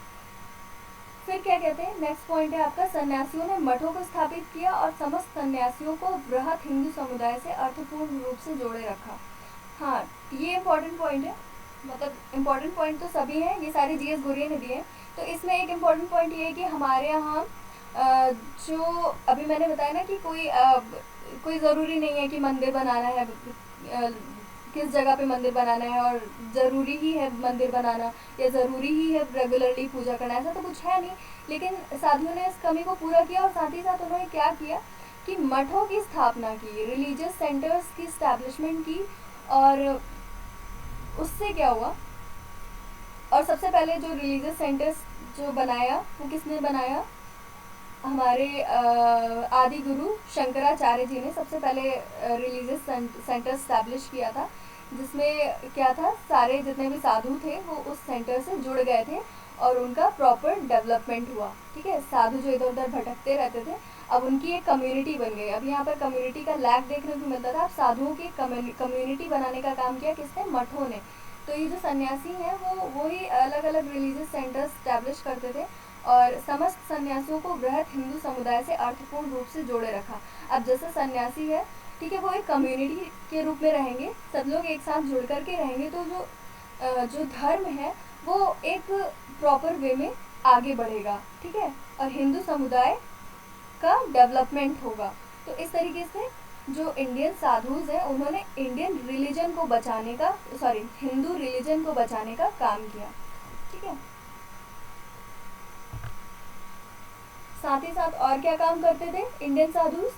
फिर क्या कहते हैं, नेक्स्ट पॉइंट है आपका, सन्यासियों ने मठों को स्थापित किया और समस्त सन्यासियों को बृहत हिंदू समुदाय से अर्थपूर्ण रूप से जोड़े रखा। हाँ, ये इम्पोर्टेंट पॉइंट है, मतलब इम्पोर्टेंट पॉइंट तो सभी हैं, ये सारे जीएस घुरिये ने दिए। तो इसमें एक इम्पोर्टेंट पॉइंट ये है कि हमारे यहाँ जो अभी मैंने बताया ना कि कोई ज़रूरी नहीं है कि मंदिर बनाना है, किस जगह पे मंदिर बनाना है और ज़रूरी ही है मंदिर बनाना या ज़रूरी ही है रेगुलरली पूजा करना, ऐसा तो कुछ है नहीं। लेकिन साधुओं ने इस कमी को पूरा किया और साथ ही साथ उन्होंने क्या किया कि मठों की स्थापना की, रिलीजियस सेंटर्स की इस्टेब्लिशमेंट की। और उससे क्या हुआ, और सबसे पहले जो रिलीजियस सेंटर्स जो बनाया वो किसने बनाया, हमारे आदि गुरु शंकराचार्य जी ने सबसे पहले रिलीजियस सेंटर स्टैब्लिश किया था, जिसमें क्या था, सारे जितने भी साधु थे वो उस सेंटर से जुड़ गए थे और उनका प्रॉपर डेवलपमेंट हुआ। ठीक है, साधु जो इधर उधर भटकते रहते थे अब उनकी एक कम्युनिटी बन गई। अब यहाँ पर कम्युनिटी का लैक देखने को मिलता था, अब साधुओं की कम्युनिटी बनाने का काम किया किसने, मठों ने। तो ये जो सन्यासी हैं वो ही अलग अलग रिलीजियस सेंटर स्टैब्लिश करते थे और समस्त सन्यासियों को बृहत हिंदू समुदाय से अर्थपूर्ण रूप से जोड़े रखा। अब जैसे सन्यासी है, ठीक है, वो एक कम्युनिटी के रूप में रहेंगे, सब लोग एक साथ जुड़ कर के रहेंगे, तो जो धर्म है वो एक प्रॉपर वे में आगे बढ़ेगा। ठीक है, और हिंदू समुदाय का डेवलपमेंट होगा। तो इस तरीके से जो इंडियन साधुज हैं उन्होंने इंडियन रिलीजन को बचाने का, हिंदू रिलीजन को बचाने का काम किया। ठीक है, साथ ही साथ और क्या काम करते थे इंडियन साधुस,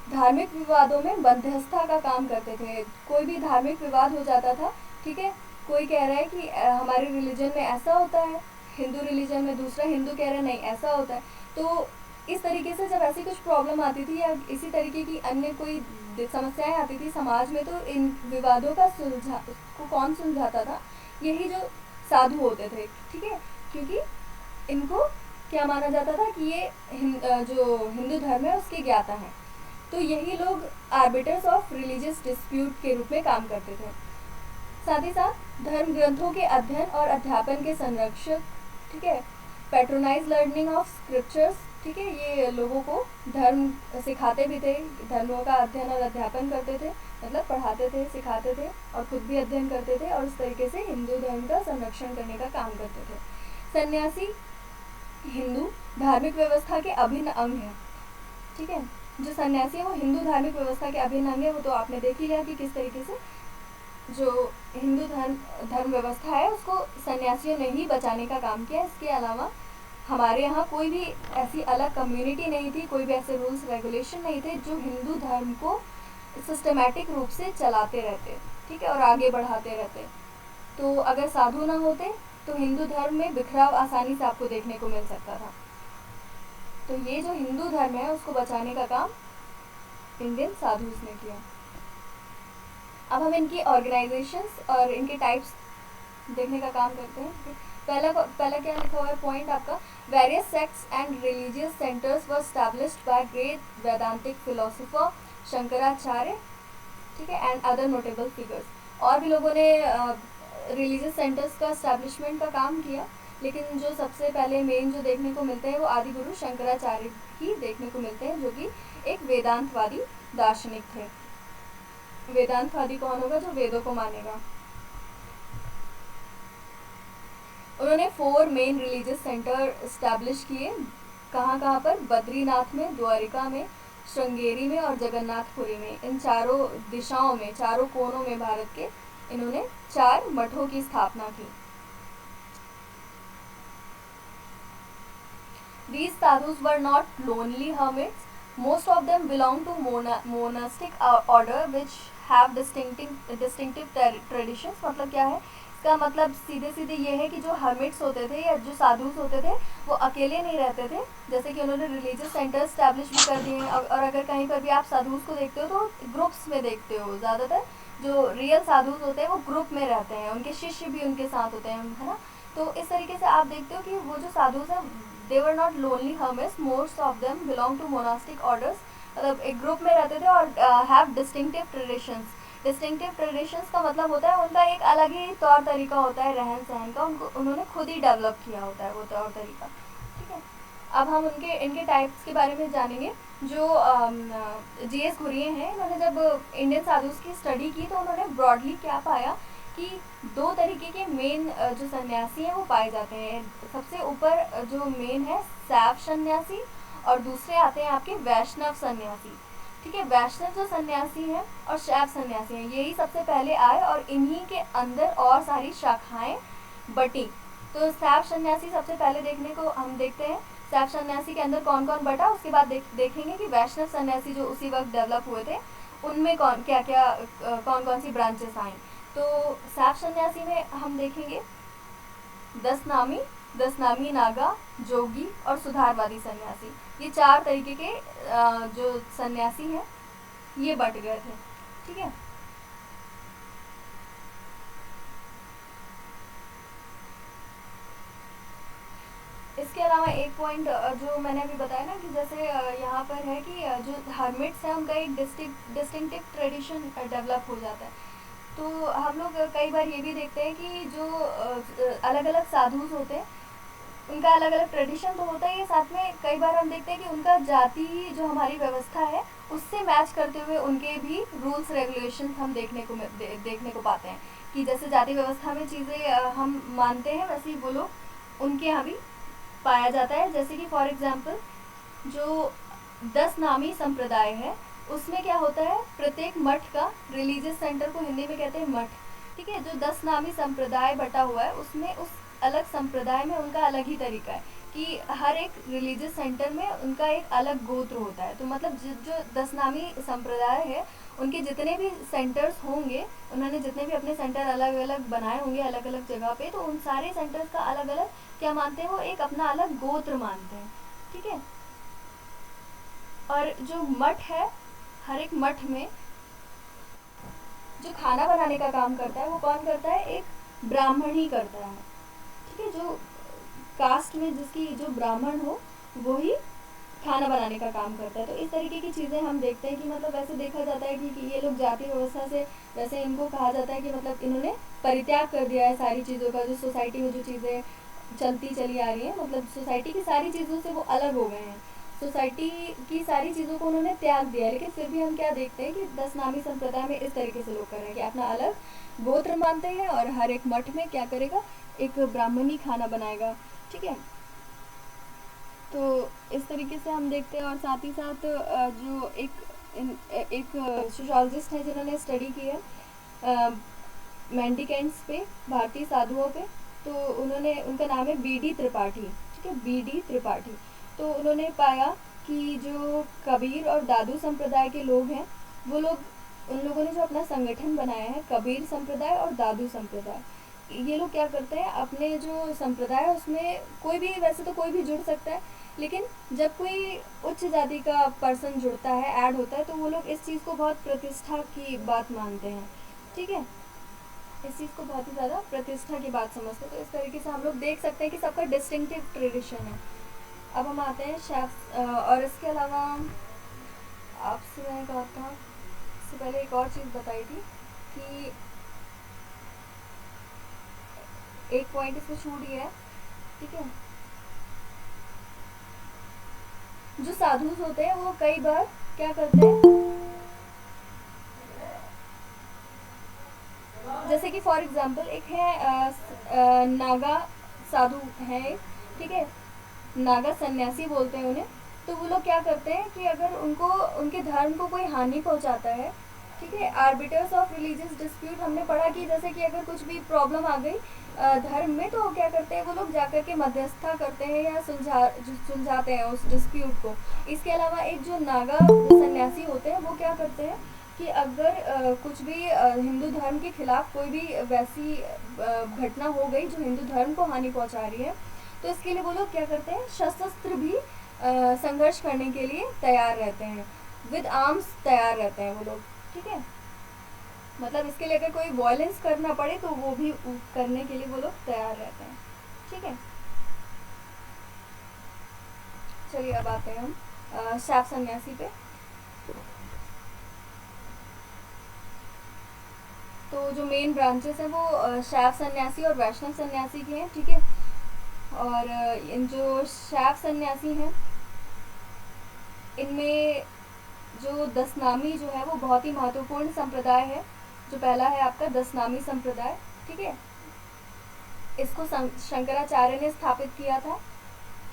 धार्मिक विवादों में मध्यस्थता का काम करते थे। कोई भी धार्मिक विवाद हो जाता था, ठीक है, कोई कह रहा है कि हमारे रिलीजन में ऐसा होता है, हिंदू रिलीजन में दूसरा हिंदू कह रहा है नहीं ऐसा होता है, तो इस तरीके से जब ऐसी कुछ प्रॉब्लम आती थी या इसी तरीके की अन्य कोई समस्याएं आती थी समाज में, तो इन विवादों का को कौन सुलझाता था? यही जो साधु होते थे, ठीक है, क्योंकि इनको क्या माना जाता था कि ये जो हिंदू धर्म है उसके ज्ञाता हैं। तो यही लोग आर्बिटर्स ऑफ रिलीजियस डिस्प्यूट के रूप में काम करते थे। साथ ही साथ धर्म ग्रंथों के अध्ययन और अध्यापन के संरक्षक, ठीक है, पैट्रोनाइज लर्निंग ऑफ स्क्रिप्चर्स, ठीक है, ये लोगों को धर्म सिखाते भी थे, धर्मों का अध्ययन और अध्यापन करते थे, मतलब पढ़ाते थे, सिखाते थे और खुद भी अध्ययन करते थे, और इस तरीके से हिंदू धर्म का संरक्षण करने का काम करते थे। सन्यासी हिंदू धार्मिक व्यवस्था के अभिन्न अंग है, ठीक है, जो सन्यासी है वो हिंदू धार्मिक व्यवस्था के अभिन्न अंग है। वो तो आपने देख ही लिया कि किस तरीके से जो हिंदू धर्म व्यवस्था है उसको सन्यासियों ने ही बचाने का काम किया। इसके अलावा हमारे यहाँ कोई भी ऐसी अलग कम्युनिटी नहीं थी, कोई भी ऐसे रूल्स रेगुलेशन नहीं थे जो हिंदू धर्म को सिस्टमेटिक रूप से चलाते रहते, ठीक है, और आगे बढ़ाते रहते। तो अगर साधु ना होते तो हिंदू धर्म में बिखराव आसानी से आपको देखने को मिल सकता था। तो ये जो हिंदू धर्म है उसको बचाने का काम इंडियन साधुस ने किया। अब हम इनकी ऑर्गेनाइजेशंस और इनके टाइप्स देखने का काम करते हैं। पहला क्या लिखा हुआ है पॉइंट आपका, various sects and religious centres were established bye great वेदांतिक philosopher Shankaracharya, ठीक है, एंड अदर नोटेबल फिगर्स। और भी लोगों ने रिलीजियस सेंटर्स का एस्टैब्लिशमेंट का काम किया, लेकिन जो सबसे पहले मेन जो देखने को मिलते हैं वो आदि गुरु शंकराचार्य ही देखने को मिलते हैं, जो कि एक वेदांतवादी दार्शनिक थे। वेदांतवादी कौन होगा? जो वेदों को मानेगा। उन्होंने 4 मेन रिलीजियस सेंटर एस्टैब्लिश किए। कहाँ कहाँ पर? बद्रीनाथ में, द्वारिका में, श्रृंगेरी में और जगन्नाथपुरी में। इन चारों दिशाओं में, चारों कोनों में भारत के इन्होंने 4 मठों की स्थापना की। These sadhus were not lonely hermits. Most of them belong to monastic order which have distinctive traditions. मतलब क्या है इसका? मतलब सीधे सीधे ये है कि जो हर्मिट्स होते थे या जो साधुस होते थे वो अकेले नहीं रहते थे, जैसे कि उन्होंने रिलीजियस सेंटर स्टैब्लिश भी कर दिए। और अगर कहीं पर भी आप साधुस को देखते हो तो ग्रुप्स में देखते हो। ज़्यादातर जो रियल साधुस होते हैं वो ग्रुप में रहते हैं, उनके शिष्य भी उनके साथ होते हैं, है ना। तो इस तरीके से आप देखते हो कि वो जो साधुस हैं they were not lonely hermits, most of them belong to monastic orders, मतलब एक ग्रुप में रहते थे और have distinctive traditions। distinctive traditions का मतलब होता है उनका एक अलग ही तौर तरीका होता है रहन सहन का, उनको उन्होंने खुद ही डेवलप किया होता है वो तौर तरीका, ठीक है। अब हम इनके टाइप्स के बारे में जानेंगे। जो जीएस घुरिये हैं, इन्होंने जब इंडियन साधुस की स्टडी की तो उन्होंने ब्रॉडली क्या पाया कि 2 तरीके के मेन जो सन्यासी हैं वो पाए जाते हैं। सबसे ऊपर जो मेन है शैव सन्यासी और दूसरे आते हैं आपके वैष्णव सन्यासी, ठीक है। वैष्णव जो सन्यासी हैं और शैव सन्यासी हैं यही सबसे पहले आए और इन्हीं के अंदर और सारी शाखाएं बटी। तो शैव सन्यासी सबसे पहले देखने को हम देखते हैं शैव सन्यासी के अंदर कौन कौन बटा। उसके बाद देखेंगे कि वैष्णव सन्यासी जो उसी वक्त डेवलप हुए थे उनमें कौन कौन सी ब्रांचेस आई। तो शैव सन्यासी में हम देखेंगे 10 नामी नागा, जोगी और सुधारवादी सन्यासी। ये 4 तरीके के जो सन्यासी हैं ये बट गए थे, ठीक है। इसके अलावा एक पॉइंट जो मैंने अभी बताया ना कि जैसे यहाँ पर है कि जो हर्मिट्स हैं उनका एक डिस्टिंक्टिव ट्रेडिशन डेवलप हो जाता है। तो हम लोग कई बार ये भी देखते हैं कि जो अलग अलग साधुस होते हैं उनका अलग अलग ट्रेडिशन तो होता ही है, साथ में कई बार हम देखते हैं कि उनका जाति जो हमारी व्यवस्था है उससे मैच करते हुए उनके भी रूल्स रेगुलेशन हम देखने को पाते हैं कि जैसे जाति व्यवस्था में चीज़ें हम मानते हैं वैसे ही वो लोग उनके यहाँ भी पाया जाता है। जैसे कि फॉर एग्जाम्पल जो 10 नामी संप्रदाय है उसमें क्या होता है, प्रत्येक मठ का, रिलीजियस सेंटर को हिंदी में कहते हैं मठ, ठीक है। जो 10 नामी संप्रदाय बटा हुआ है उसमें उस अलग संप्रदाय में उनका अलग ही तरीका है कि हर एक रिलीजियस सेंटर में उनका एक अलग गोत्र होता है। तो मतलब जो 10 नामी संप्रदाय है उनके जितने भी सेंटर्स होंगे, उन्होंने जितने भी अपने सेंटर अलग अलग बनाए होंगे अलग अलग जगह पे, तो उन सारे सेंटर्स का अलग अलग क्या मानते हैं, वो एक अपना अलग गोत्र मानते हैं, ठीक है। और जो मठ है, हर एक मठ में जो खाना बनाने का काम करता है वो कौन करता है, एक ब्राह्मण ही करता है। ठीक है, जो कास्ट में जिसकी जो ब्राह्मण हो वो ही खाना बनाने का काम करता है। तो इस तरीके की चीज़ें हम देखते हैं कि मतलब वैसे देखा जाता है कि ये लोग जाति व्यवस्था से, वैसे इनको कहा जाता है कि मतलब इन्होंने परित्याग कर दिया है सारी चीज़ों का, जो सोसाइटी में जो चीज़ें चलती चली आ रही हैं, मतलब सोसाइटी की सारी चीज़ों से वो अलग हो गए हैं, सोसाइटी की सारी चीज़ों को उन्होंने त्याग दिया है। लेकिन फिर भी हम क्या देखते हैं कि 10 नामी संप्रदाय में इस तरीके से लोग कर रहे हैं कि अपना अलग गोत्र मानते हैं और हर एक मठ में क्या करेगा, एक ब्राह्मणी खाना बनाएगा। ठीक है, तो इस तरीके से हम देखते हैं। और साथ ही साथ जो एक सोशोलॉजिस्ट है जिन्होंने स्टडी की है मेंडिकेंट्स पे, भारतीय साधुओं पे, तो उन्होंने, उनका नाम है बीडी त्रिपाठी। ठीक है, बीडी त्रिपाठी। तो उन्होंने पाया कि जो कबीर और दादू संप्रदाय के लोग हैं, वो लोग, उन लोगों ने जो अपना संगठन बनाया है कबीर संप्रदाय और दादू संप्रदाय, ये लोग क्या करते हैं, अपने जो संप्रदाय है उसमें कोई भी, वैसे तो कोई भी जुड़ सकता है, लेकिन जब कोई उच्च जाति का पर्सन जुड़ता है, ऐड होता है, तो वो लोग इस चीज़ को बहुत प्रतिष्ठा की बात मानते हैं। ठीक है, इस चीज़ को बहुत ही ज़्यादा प्रतिष्ठा की बात समझते हैं। तो इस तरीके से हम लोग देख सकते हैं कि सबका डिस्टिंक्टिव ट्रेडिशन है। अब हम आते हैं शेफ्स, और इसके अलावा आपसे मैंने कहा था, इससे पहले एक और चीज़ बताई थी कि एक पॉइंट इसमें छूट गया है। ठीक है, जो साधुस होते हैं वो कई बार क्या करते हैं, जैसे कि फॉर एग्जांपल एक है नागा साधु है, ठीक है, नागा सन्यासी बोलते हैं उन्हें। तो वो लोग क्या करते हैं कि अगर उनको, उनके धर्म को कोई हानि पहुंचाता है, ठीक है, आर्बिटर्स ऑफ रिलीजियस डिस्प्यूट, हमने पढ़ा कि जैसे कि अगर कुछ भी प्रॉब्लम आ गई धर्म में, तो क्या करते हैं वो लोग जाकर के मध्यस्थता करते हैं या सुलझाते हैं उस डिस्प्यूट को। इसके अलावा एक जो नागा सन्यासी होते हैं वो क्या करते हैं कि अगर कुछ भी हिंदू धर्म के खिलाफ कोई भी वैसी घटना हो गई जो हिंदू धर्म को हानि पहुंचा रही है, तो इसके लिए वो लोग क्या करते हैं, सशस्त्र भी संघर्ष करने के लिए तैयार रहते हैं, विद आर्म्स तैयार रहते हैं वो लोग। ठीक है, मतलब इसके लिए अगर कोई वायलेंस करना पड़े तो वो भी करने के लिए वो लोग तैयार रहते हैं। ठीक है, चलिए अब आते हैं हम शैव सन्यासी पे। तो जो मेन ब्रांचेस हैं वो शैव सन्यासी और वैष्णव सन्यासी के हैं। ठीक है, और इन जो शैव सन्यासी हैं इनमें जो दशनामी जो है वो बहुत ही महत्वपूर्ण संप्रदाय है। जो पहला है आपका दशनामी संप्रदाय। ठीक है, इसको शंकराचार्य ने स्थापित किया था।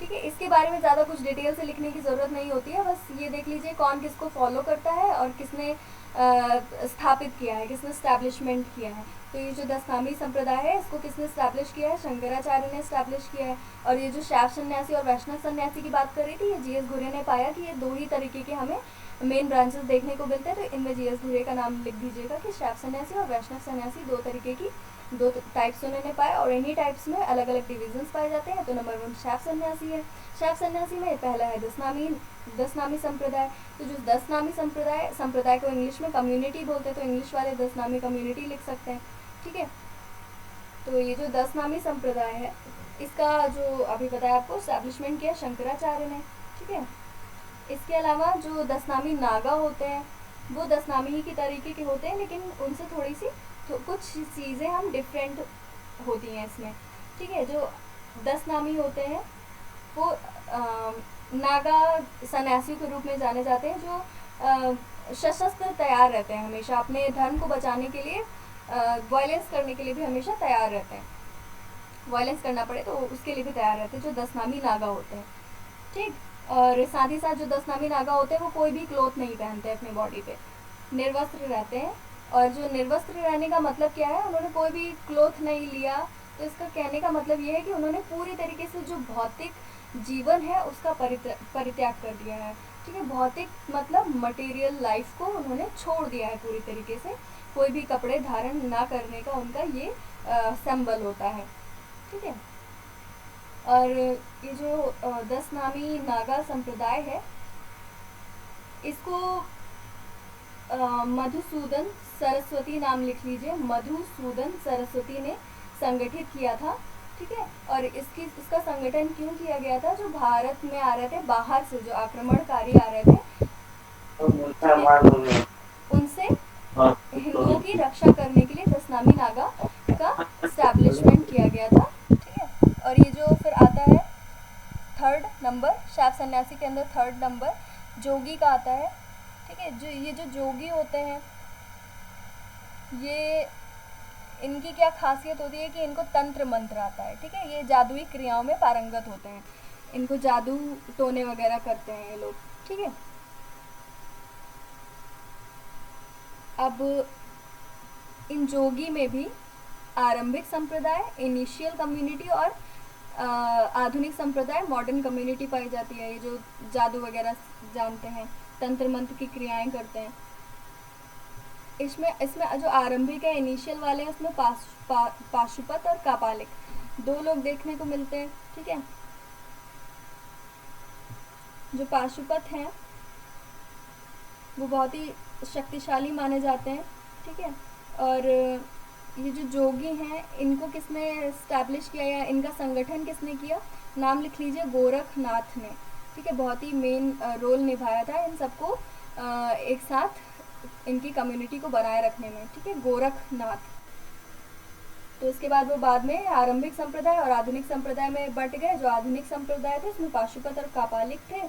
ठीक है, इसके बारे में ज़्यादा कुछ डिटेल से लिखने की ज़रूरत नहीं होती है, बस ये देख लीजिए कौन किसको फॉलो करता है और किसने स्थापित किया है, किसने स्टैब्लिशमेंट किया है। तो ये जो दशनामी संप्रदाय है इसको किसने स्टैब्लिश किया है, शंकराचार्य ने स्टैब्लिश किया है। और ये जो शैव सन्यासी और वैष्णव सन्यासी की बात कर रही थी, ये जीएस घुरे ने पाया कि ये दो ही तरीके के हमें मेन ब्रांचेस देखने को मिलते हैं। तो इनमें जीएस घुरे का नाम लिख दीजिएगा कि शैव सन्यासी और वैष्णव सन्यासी दो तरीके की, दो टाइप्स उन्होंने पाया, और इन्हीं टाइप्स में अलग अलग डिविजन्स पाए जाते हैं। तो नंबर 1 शैव सन्यासी है। शैव सन्यासी में पहला है दशनामी संप्रदाय। तो जो दशनामी संप्रदाय को इंग्लिश में कम्युनिटी बोलते हैं, तो इंग्लिश वाले दशनामी कम्युनिटी लिख सकते हैं। ठीक है, तो ये जो दशनामी संप्रदाय है इसका जो अभी बताया आपको स्टैब्लिशमेंट किया शंकराचार्य ने। ठीक है, इसके अलावा जो दशनामी नागा होते हैं वो दशनामी ही की तरीके के होते हैं, लेकिन उनसे थोड़ी सी कुछ चीज़ें हम डिफरेंट होती हैं इसमें। ठीक है, जो दशनामी होते हैं वो नागा सन्यासियों के रूप में जाने जाते हैं, जो सशस्त्र तैयार रहते हैं, हमेशा अपने धर्म को बचाने के लिए, वायलेंस करने के लिए भी हमेशा तैयार रहते हैं, वायलेंस करना पड़े तो उसके लिए भी तैयार रहते हैं, जो दशनामी नागा होते हैं। ठीक, और साथ ही साथ जो दशनामी नागा होते हैं वो कोई भी क्लोथ नहीं पहनते अपनी बॉडी पे, निर्वस्त्र रहते हैं। और जो निर्वस्त्र रहने का मतलब क्या है, उन्होंने कोई भी क्लोथ नहीं लिया, तो इसका कहने का मतलब ये है कि उन्होंने पूरी तरीके से जो भौतिक जीवन है उसका परित्याग कर दिया है। ठीक है, भौतिक मतलब मटेरियल लाइफ को उन्होंने छोड़ दिया है पूरी तरीके से, कोई भी कपड़े धारण ना करने का उनका ये सिंबल होता है। ठीक है, और ये जो दशनामी नागा संप्रदाय है इसको मधुसूदन सरस्वती नाम लिख लीजिए, मधुसूदन सरस्वती ने संगठित किया था, ठीक है। और इसका संगठन क्यों किया गया था? जो भारत में आ रहे थे बाहर से, जो आक्रमणकारी आ रहे थे, उनसे हिंदुओं की रक्षा करने के लिए दशनामी नागा का स्टैब्लिशमेंट किया गया था, ठीक है। और ये जो फिर आता है थर्ड नंबर, शैव सन्यासी के अंदर थर्ड नंबर जोगी का आता है, ठीक है। जो ये जो जोगी होते हैं, ये इनकी क्या खासियत होती है कि इनको तंत्र मंत्र आता है, ठीक है। ये जादुई क्रियाओं में पारंगत होते हैं, इनको जादू टोने वगैरह करते हैं ये लोग, ठीक है। अब इन जोगी में भी आरंभिक संप्रदाय, इनिशियल कम्युनिटी और आधुनिक संप्रदाय, मॉडर्न कम्युनिटी पाई जाती है। ये जो जादू वगैरह जानते हैं, तंत्र मंत्र की क्रियाएं करते हैं। इसमें जो आरंभिक है, इनिशियल वाले हैं, उसमें पाशुपत और कापालिक दो लोग देखने को मिलते हैं, ठीक है। जो पाशुपत हैं वो बहुत ही शक्तिशाली माने जाते हैं, ठीक है। और ये जो जोगी हैं, इनको किसने स्टैब्लिश किया या इनका संगठन किसने किया? नाम लिख लीजिए, गोरखनाथ ने, ठीक है। बहुत ही मेन रोल निभाया था इन सबको एक साथ इनकी कम्युनिटी को बनाए रखने में, ठीक है, गोरखनाथ। तो इसके बाद वो बाद में आरंभिक संप्रदाय और आधुनिक संप्रदाय में बट गए। जो आधुनिक संप्रदाय थे उसमें पाशुपत और कापालिक थे,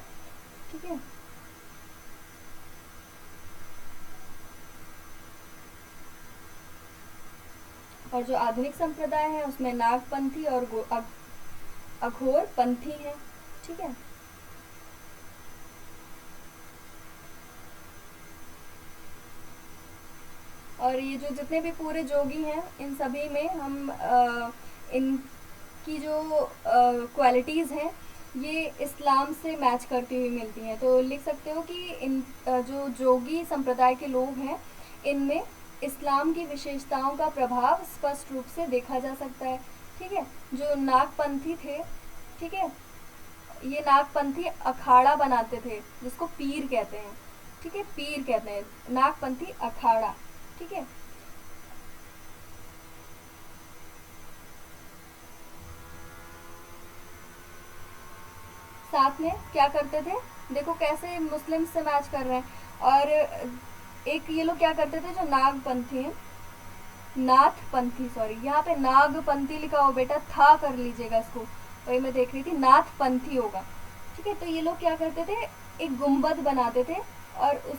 ठीक है। और जो आधुनिक संप्रदाय है उसमें नागपंथी और अघोर पंथी हैं, ठीक है। और ये जो जितने भी पूरे जोगी हैं, इन सभी में हम इनकी जो क्वालिटीज़ हैं ये इस्लाम से मैच करती हुई मिलती हैं। तो लिख सकते हो कि इन जो जोगी संप्रदाय के लोग हैं, इनमें इस्लाम की विशेषताओं का प्रभाव स्पष्ट रूप से देखा जा सकता है, ठीक है। जो नागपंथी थे, ठीक है, ये नागपंथी अखाड़ा बनाते थे जिसको पीर कहते हैं, ठीक है, पीर कहते हैं, नागपंथी अखाड़ा, ठीक है। साथ में क्या करते थे, देखो कैसे मुस्लिम से मैच कर रहे हैं। और एक ये लोग क्या करते थे, जो नागपंथी हैं, नाथपंथी, सॉरी यहाँ पे नागपंथी लिखा हो बेटा, था कर लीजिएगा इसको, वही मैं देख रही थी, नाथपंथी होगा, ठीक है। तो ये लोग क्या करते थे, एक गुम्बद बनाते थे और उस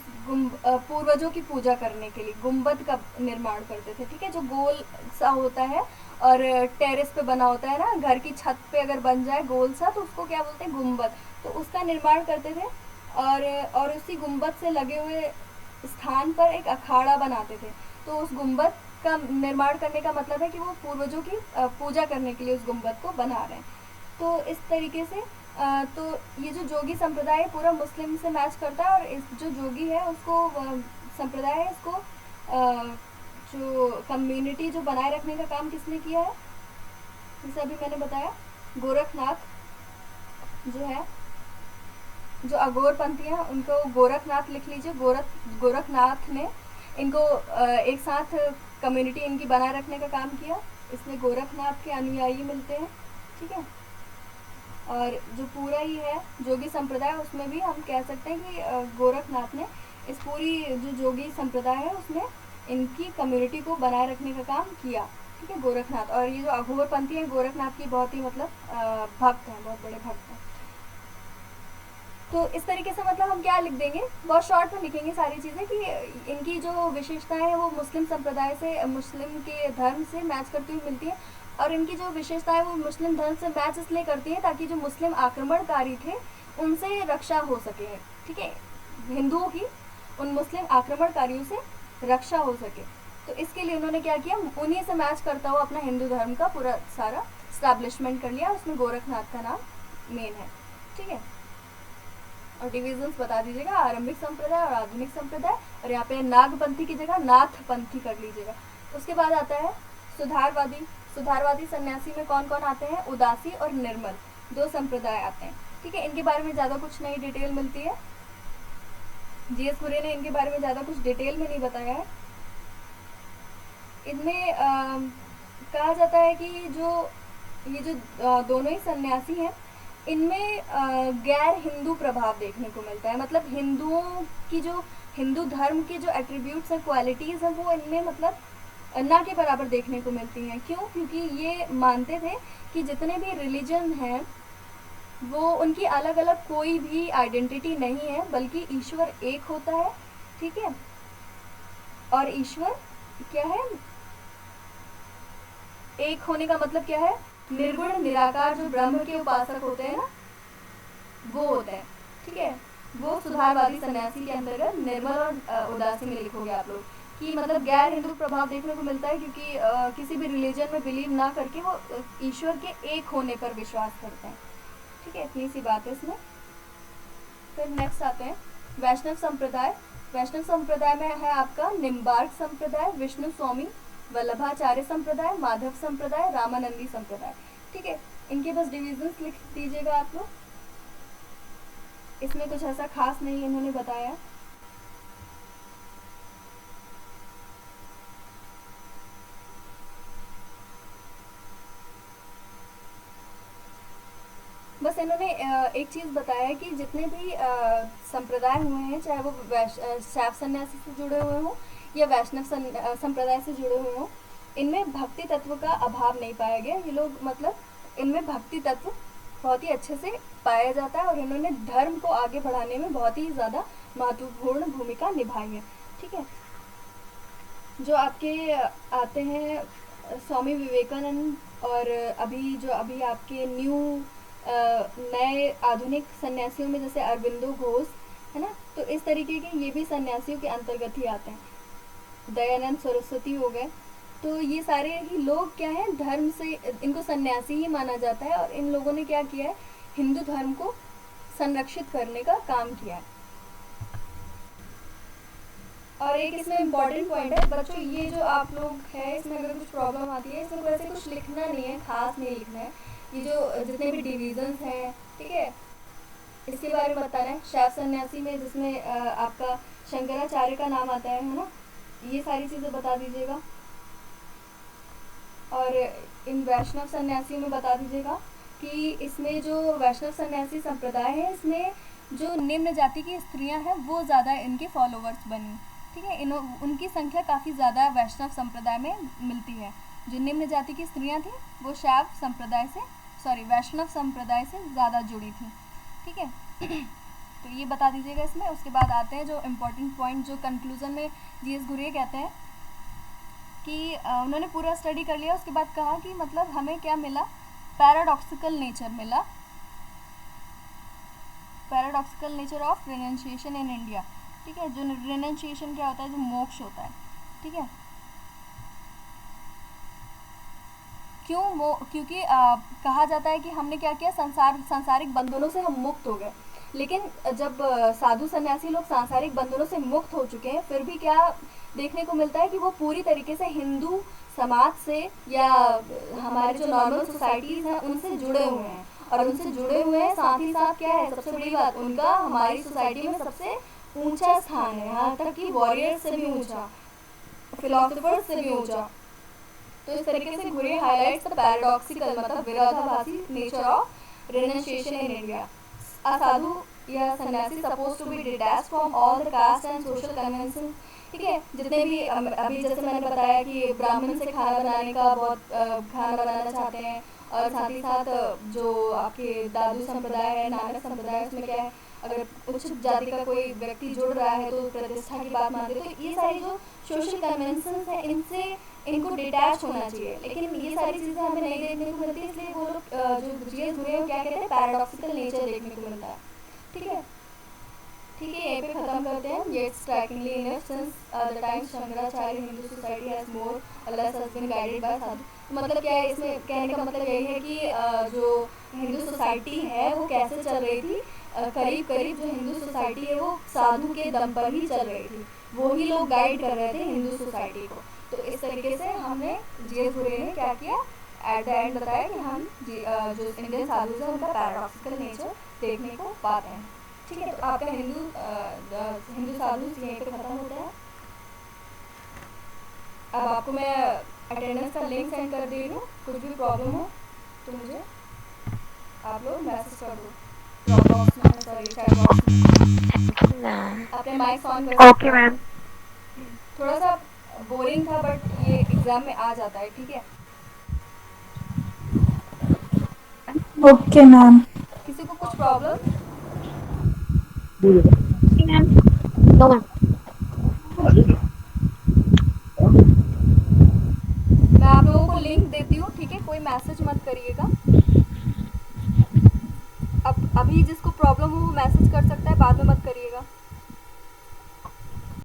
पूर्वजों की पूजा करने के लिए गुम्बद का निर्माण करते थे, ठीक है। जो गोल सा होता है और टेरेस पे बना होता है ना, घर की छत पे अगर बन जाए गोल सा तो उसको क्या बोलते हैं, गुम्बद। तो उसका निर्माण करते थे और उसी गुम्बद से लगे हुए स्थान पर एक अखाड़ा बनाते थे। तो उस गुम्बद का निर्माण करने का मतलब है कि वो पूर्वजों की पूजा करने के लिए उस गुम्बद को बना रहे हैं। तो इस तरीके से तो ये जो जोगी संप्रदाय है पूरा मुस्लिम से मैच करता है। और इस जो जोगी है उसको संप्रदाय है, इसको जो कम्युनिटी जो बनाए रखने का काम किसने किया है, जैसे अभी मैंने बताया, गोरखनाथ जो है, जो अघोर पंथी हैं उनको गोरखनाथ लिख लीजिए, गोरखनाथ ने इनको एक साथ कम्युनिटी इनकी बनाए रखने का काम किया, इसमें गोरखनाथ के अनुयायी मिलते हैं, ठीक है। और जो पूरा ही है जोगी संप्रदाय, उसमें भी हम कह सकते हैं कि गोरखनाथ ने इस पूरी जो जोगी संप्रदाय है उसमें इनकी कम्युनिटी को बनाए रखने का काम किया, ठीक है, गोरखनाथ। और ये जो अघोर पंथी है गोरखनाथ की बहुत ही मतलब भक्त हैं, बहुत बड़े भक्त हैं। तो इस तरीके से मतलब हम क्या लिख देंगे, बहुत शॉर्ट में लिखेंगे सारी चीज़ें कि इनकी जो विशेषताएं हैं वो मुस्लिम संप्रदाय से, मुस्लिम के धर्म से मैच करती हुई मिलती है। और इनकी जो विशेषताएं वो मुस्लिम धर्म से मैच इसलिए करती है ताकि जो मुस्लिम आक्रमणकारी थे उनसे रक्षा हो सके, ठीक है, हिंदुओं की उन मुस्लिम आक्रमणकारियों से रक्षा हो सके। तो इसके लिए उन्होंने क्या किया, उन्हीं से मैच करता हुआ अपना हिंदू धर्म का पूरा सारा स्टैब्लिशमेंट कर लिया, उसमें गोरखनाथ का नाम मेन है, ठीक है। और डिविजन्स बता दीजिएगा, आरंभिक संप्रदाय और आधुनिक संप्रदाय, और यहाँ पे नागपंथी की जगह नाथपंथी कर लीजिएगा। उसके बाद आता है सुधारवादी। सुधारवादी सन्यासी में कौन कौन आते हैं, उदासी और निर्मल, दो संप्रदाय आते हैं, ठीक है। इनके बारे में ज़्यादा कुछ नहीं डिटेल मिलती है, जीएस घुरे ने इनके बारे में ज़्यादा कुछ डिटेल में नहीं बताया है। इनमें कहा जाता है कि ये जो दोनों ही सन्यासी हैं, इनमें गैर हिंदू प्रभाव देखने को मिलता है। मतलब हिंदुओं की जो हिंदू धर्म के जो एट्रीब्यूट्स हैं, क्वालिटीज़ हैं, वो इनमें मतलब ना के बराबर देखने को मिलती हैं। क्यों? क्योंकि ये मानते थे कि जितने भी रिलीजन हैं वो उनकी अलग अलग कोई भी आइडेंटिटी नहीं है, बल्कि ईश्वर एक होता है। ठीक है, और ईश्वर क्या है? एक होने का मतलब क्या है? निर्गुण निराकार जो ब्रह्म के उपासक होते हैं ना, वो होते हैं। ठीक है, वो सुधारवादी सन्यासी के अंतर्गत निर्मल और उदासी में लिखोगे आप लोग कि मतलब गैर हिंदू प्रभाव देखने को मिलता है, क्योंकि किसी भी रिलीजन में बिलीव ना करके वो ईश्वर के एक होने पर विश्वास करते हैं। ठीक है, इतनी सी बात है इसमें। फिर नेक्स्ट आते हैं वैष्णव संप्रदाय। वैष्णव संप्रदाय में है आपका निम्बार्क संप्रदाय, विष्णु स्वामी वल्लभाचार्य संप्रदाय, माधव संप्रदाय, रामानंदी संप्रदाय। ठीक है, इनके बस डिविजन्स लिख दीजिएगा आप लोग। इसमें कुछ ऐसा खास नहीं इन्होंने बताया। बस इन्होंने एक चीज़ बताया है कि जितने भी संप्रदाय हुए हैं, चाहे वो शैव सन्यासी से जुड़े हुए हों या वैष्णव संप्रदाय से जुड़े हुए हों, इनमें भक्ति तत्व का अभाव नहीं पाया गया। ये लोग मतलब इनमें भक्ति तत्व बहुत ही अच्छे से पाया जाता है और इन्होंने धर्म को आगे बढ़ाने में बहुत ही ज़्यादा महत्वपूर्ण भूमिका निभाई है। ठीक है, जो आपके आते हैं स्वामी विवेकानंद, और अभी आपके नए आधुनिक सन्यासियों में जैसे अरविंदो घोष है ना, तो इस तरीके के ये भी सन्यासियों के अंतर्गत ही आते हैं। दयानंद सरस्वती हो गए। तो ये सारे ही लोग क्या हैं, धर्म से इनको सन्यासी ही माना जाता है, और इन लोगों ने क्या किया है, हिंदू धर्म को संरक्षित करने का काम किया है। और एक इसमें इम्पॉर्टेंट पॉइंट है बच्चों, ये जो आप लोग है इसमें अगर कुछ प्रॉब्लम आती है, इसमें वैसे कुछ लिखना नहीं है, खास नहीं लिखना है। ये जो जितने भी डिविजन्स हैं, ठीक है, इसके बारे में बताना है। शैव सन्यासी में जिसमें आपका शंकराचार्य का नाम आता है ना, ये सारी चीज़ें बता दीजिएगा। और इन वैष्णव सन्यासियों में बता दीजिएगा कि इसमें जो वैष्णव सन्यासी संप्रदाय है, इसमें जो निम्न जाति की स्त्रियां हैं वो ज़्यादा इनके फॉलोवर्स बनी। ठीक है, उनकी संख्या काफ़ी ज़्यादा वैष्णव संप्रदाय में मिलती है। जो निम्न जाति की स्त्रियां थी वो वैष्णव संप्रदाय से ज़्यादा जुड़ी थी। ठीक है, तो ये बता दीजिएगा इसमें। उसके बाद आते हैं जो इम्पोर्टेंट पॉइंट, जो कंक्लूजन में जीएस घुरे कहते हैं कि उन्होंने पूरा स्टडी कर लिया, उसके बाद कहा कि मतलब हमें क्या मिला, पैराडॉक्सिकल नेचर मिला, paradoxical nature of renunciation in India. ठीक है, जो रिनंसिएशन क्या होता है, जो मोक्ष होता है। ठीक है, क्योंकि कहा जाता है कि हमने क्या किया, सांसारिक बंधनों से हम मुक्त हो गए। लेकिन जब साधु सन्यासी लोग सांसारिक बंधनों से मुक्त हो चुके हैं, फिर भी क्या देखने को मिलता है कि वो पूरी तरीके से हिंदू समाज से या हमारे जो नॉर्मल सोसाइटीज़ हैं उनसे जुड़े हुए हैं, और उनसे जुड़े हुए हैं। साथ ही साथ क्या है, सबसे बड़ी बात, उनका हमारी सोसाइटी में सबसे ऊंचा स्थान है, यहाँ तक कि वॉरियर से भी ऊंचा, फिलोसोफर्स से भी ऊंचा। तो इस तरीके से घुरे हाईलाइट्स द पैराडॉक्सिकल मतलब विरोधाभासी nature of renunciation in India. असाधु या सन्यासी suppose to be detached from all the cast and social convention. ठीक है, जितने भी अभी जैसे मैंने बताया कि ब्राह्मण से खाना बनाने का बहुत खाना बनाना चाहते हैं, और साथ ही साथ जो आपके दादू संप्रदाय है, नानक संप्रदाय, उसमें क्या है, अगर उच्च जाति का कोई व्यक्ति जुड़ रहा है तो प्रतिष्ठा की बात मानते हैं। तो ये सारी जो सोशल कन्वेंशंस हैं, इनको डिटैच होना चाहिए, लेकिन ये सारी चीज़ें हमें नहीं देखने को मिलती, इसलिए वो लोग जो जीएस घुरे हैं क्या कहते हैं, पैराडॉक्सिकल नेचर देखने को मिलता है। ठीक है, यहीं पे ख़त्म करते हैं। ये strikingly enough since the time Shankaracharya Hindu society has more or less has been guided by sadhu. मतलब क्या है, इसमें कहने का मतलब यही है कि जो हिंदू सोसाइटी है वो कैसे चल रही थी, करीब करीब जो हिंदू सोसाइटी है वो साधु के दम पर ही चल रही थी, वो ही लोग गाइड कर रहे थे हिंदू सोसाइटी को। तो इस तरीके से हमने जीएस घुरे ने क्या किया, एट द एंड बताया कि हम जो इंडियन साधु हैं उनका पैराडॉक्सिकल नेचर देखने को पाते हैं। ठीक है, तो आपका हिंदू साधु यहीं पे ख़त्म होता है। अब आपको मैं अटेंडेंस का लिंक सेंड कर दे रही हूँ, कुछ भी प्रॉब्लम हो तो मुझे आप लोग मैसेज कर दो ड्रॉप बॉक्स में, सॉरी चैट बॉक्स में। मैम। अपने माइक ऑन कर सकते ओके हो। मैम। थोड़ा सा बोरिंग था बट ये एग्ज़ाम में आ जाता है, ठीक है। Okay ma'am. किसी को कुछ प्रॉब्लम? Ma'am no ma'am. मैं आप लोगों को लिंक देती हूँ, ठीक है, कोई मैसेज मत करिएगा। अब अभी जिसको प्रॉब्लम हो वो मैसेज कर सकता है, बाद में मत करिएगा।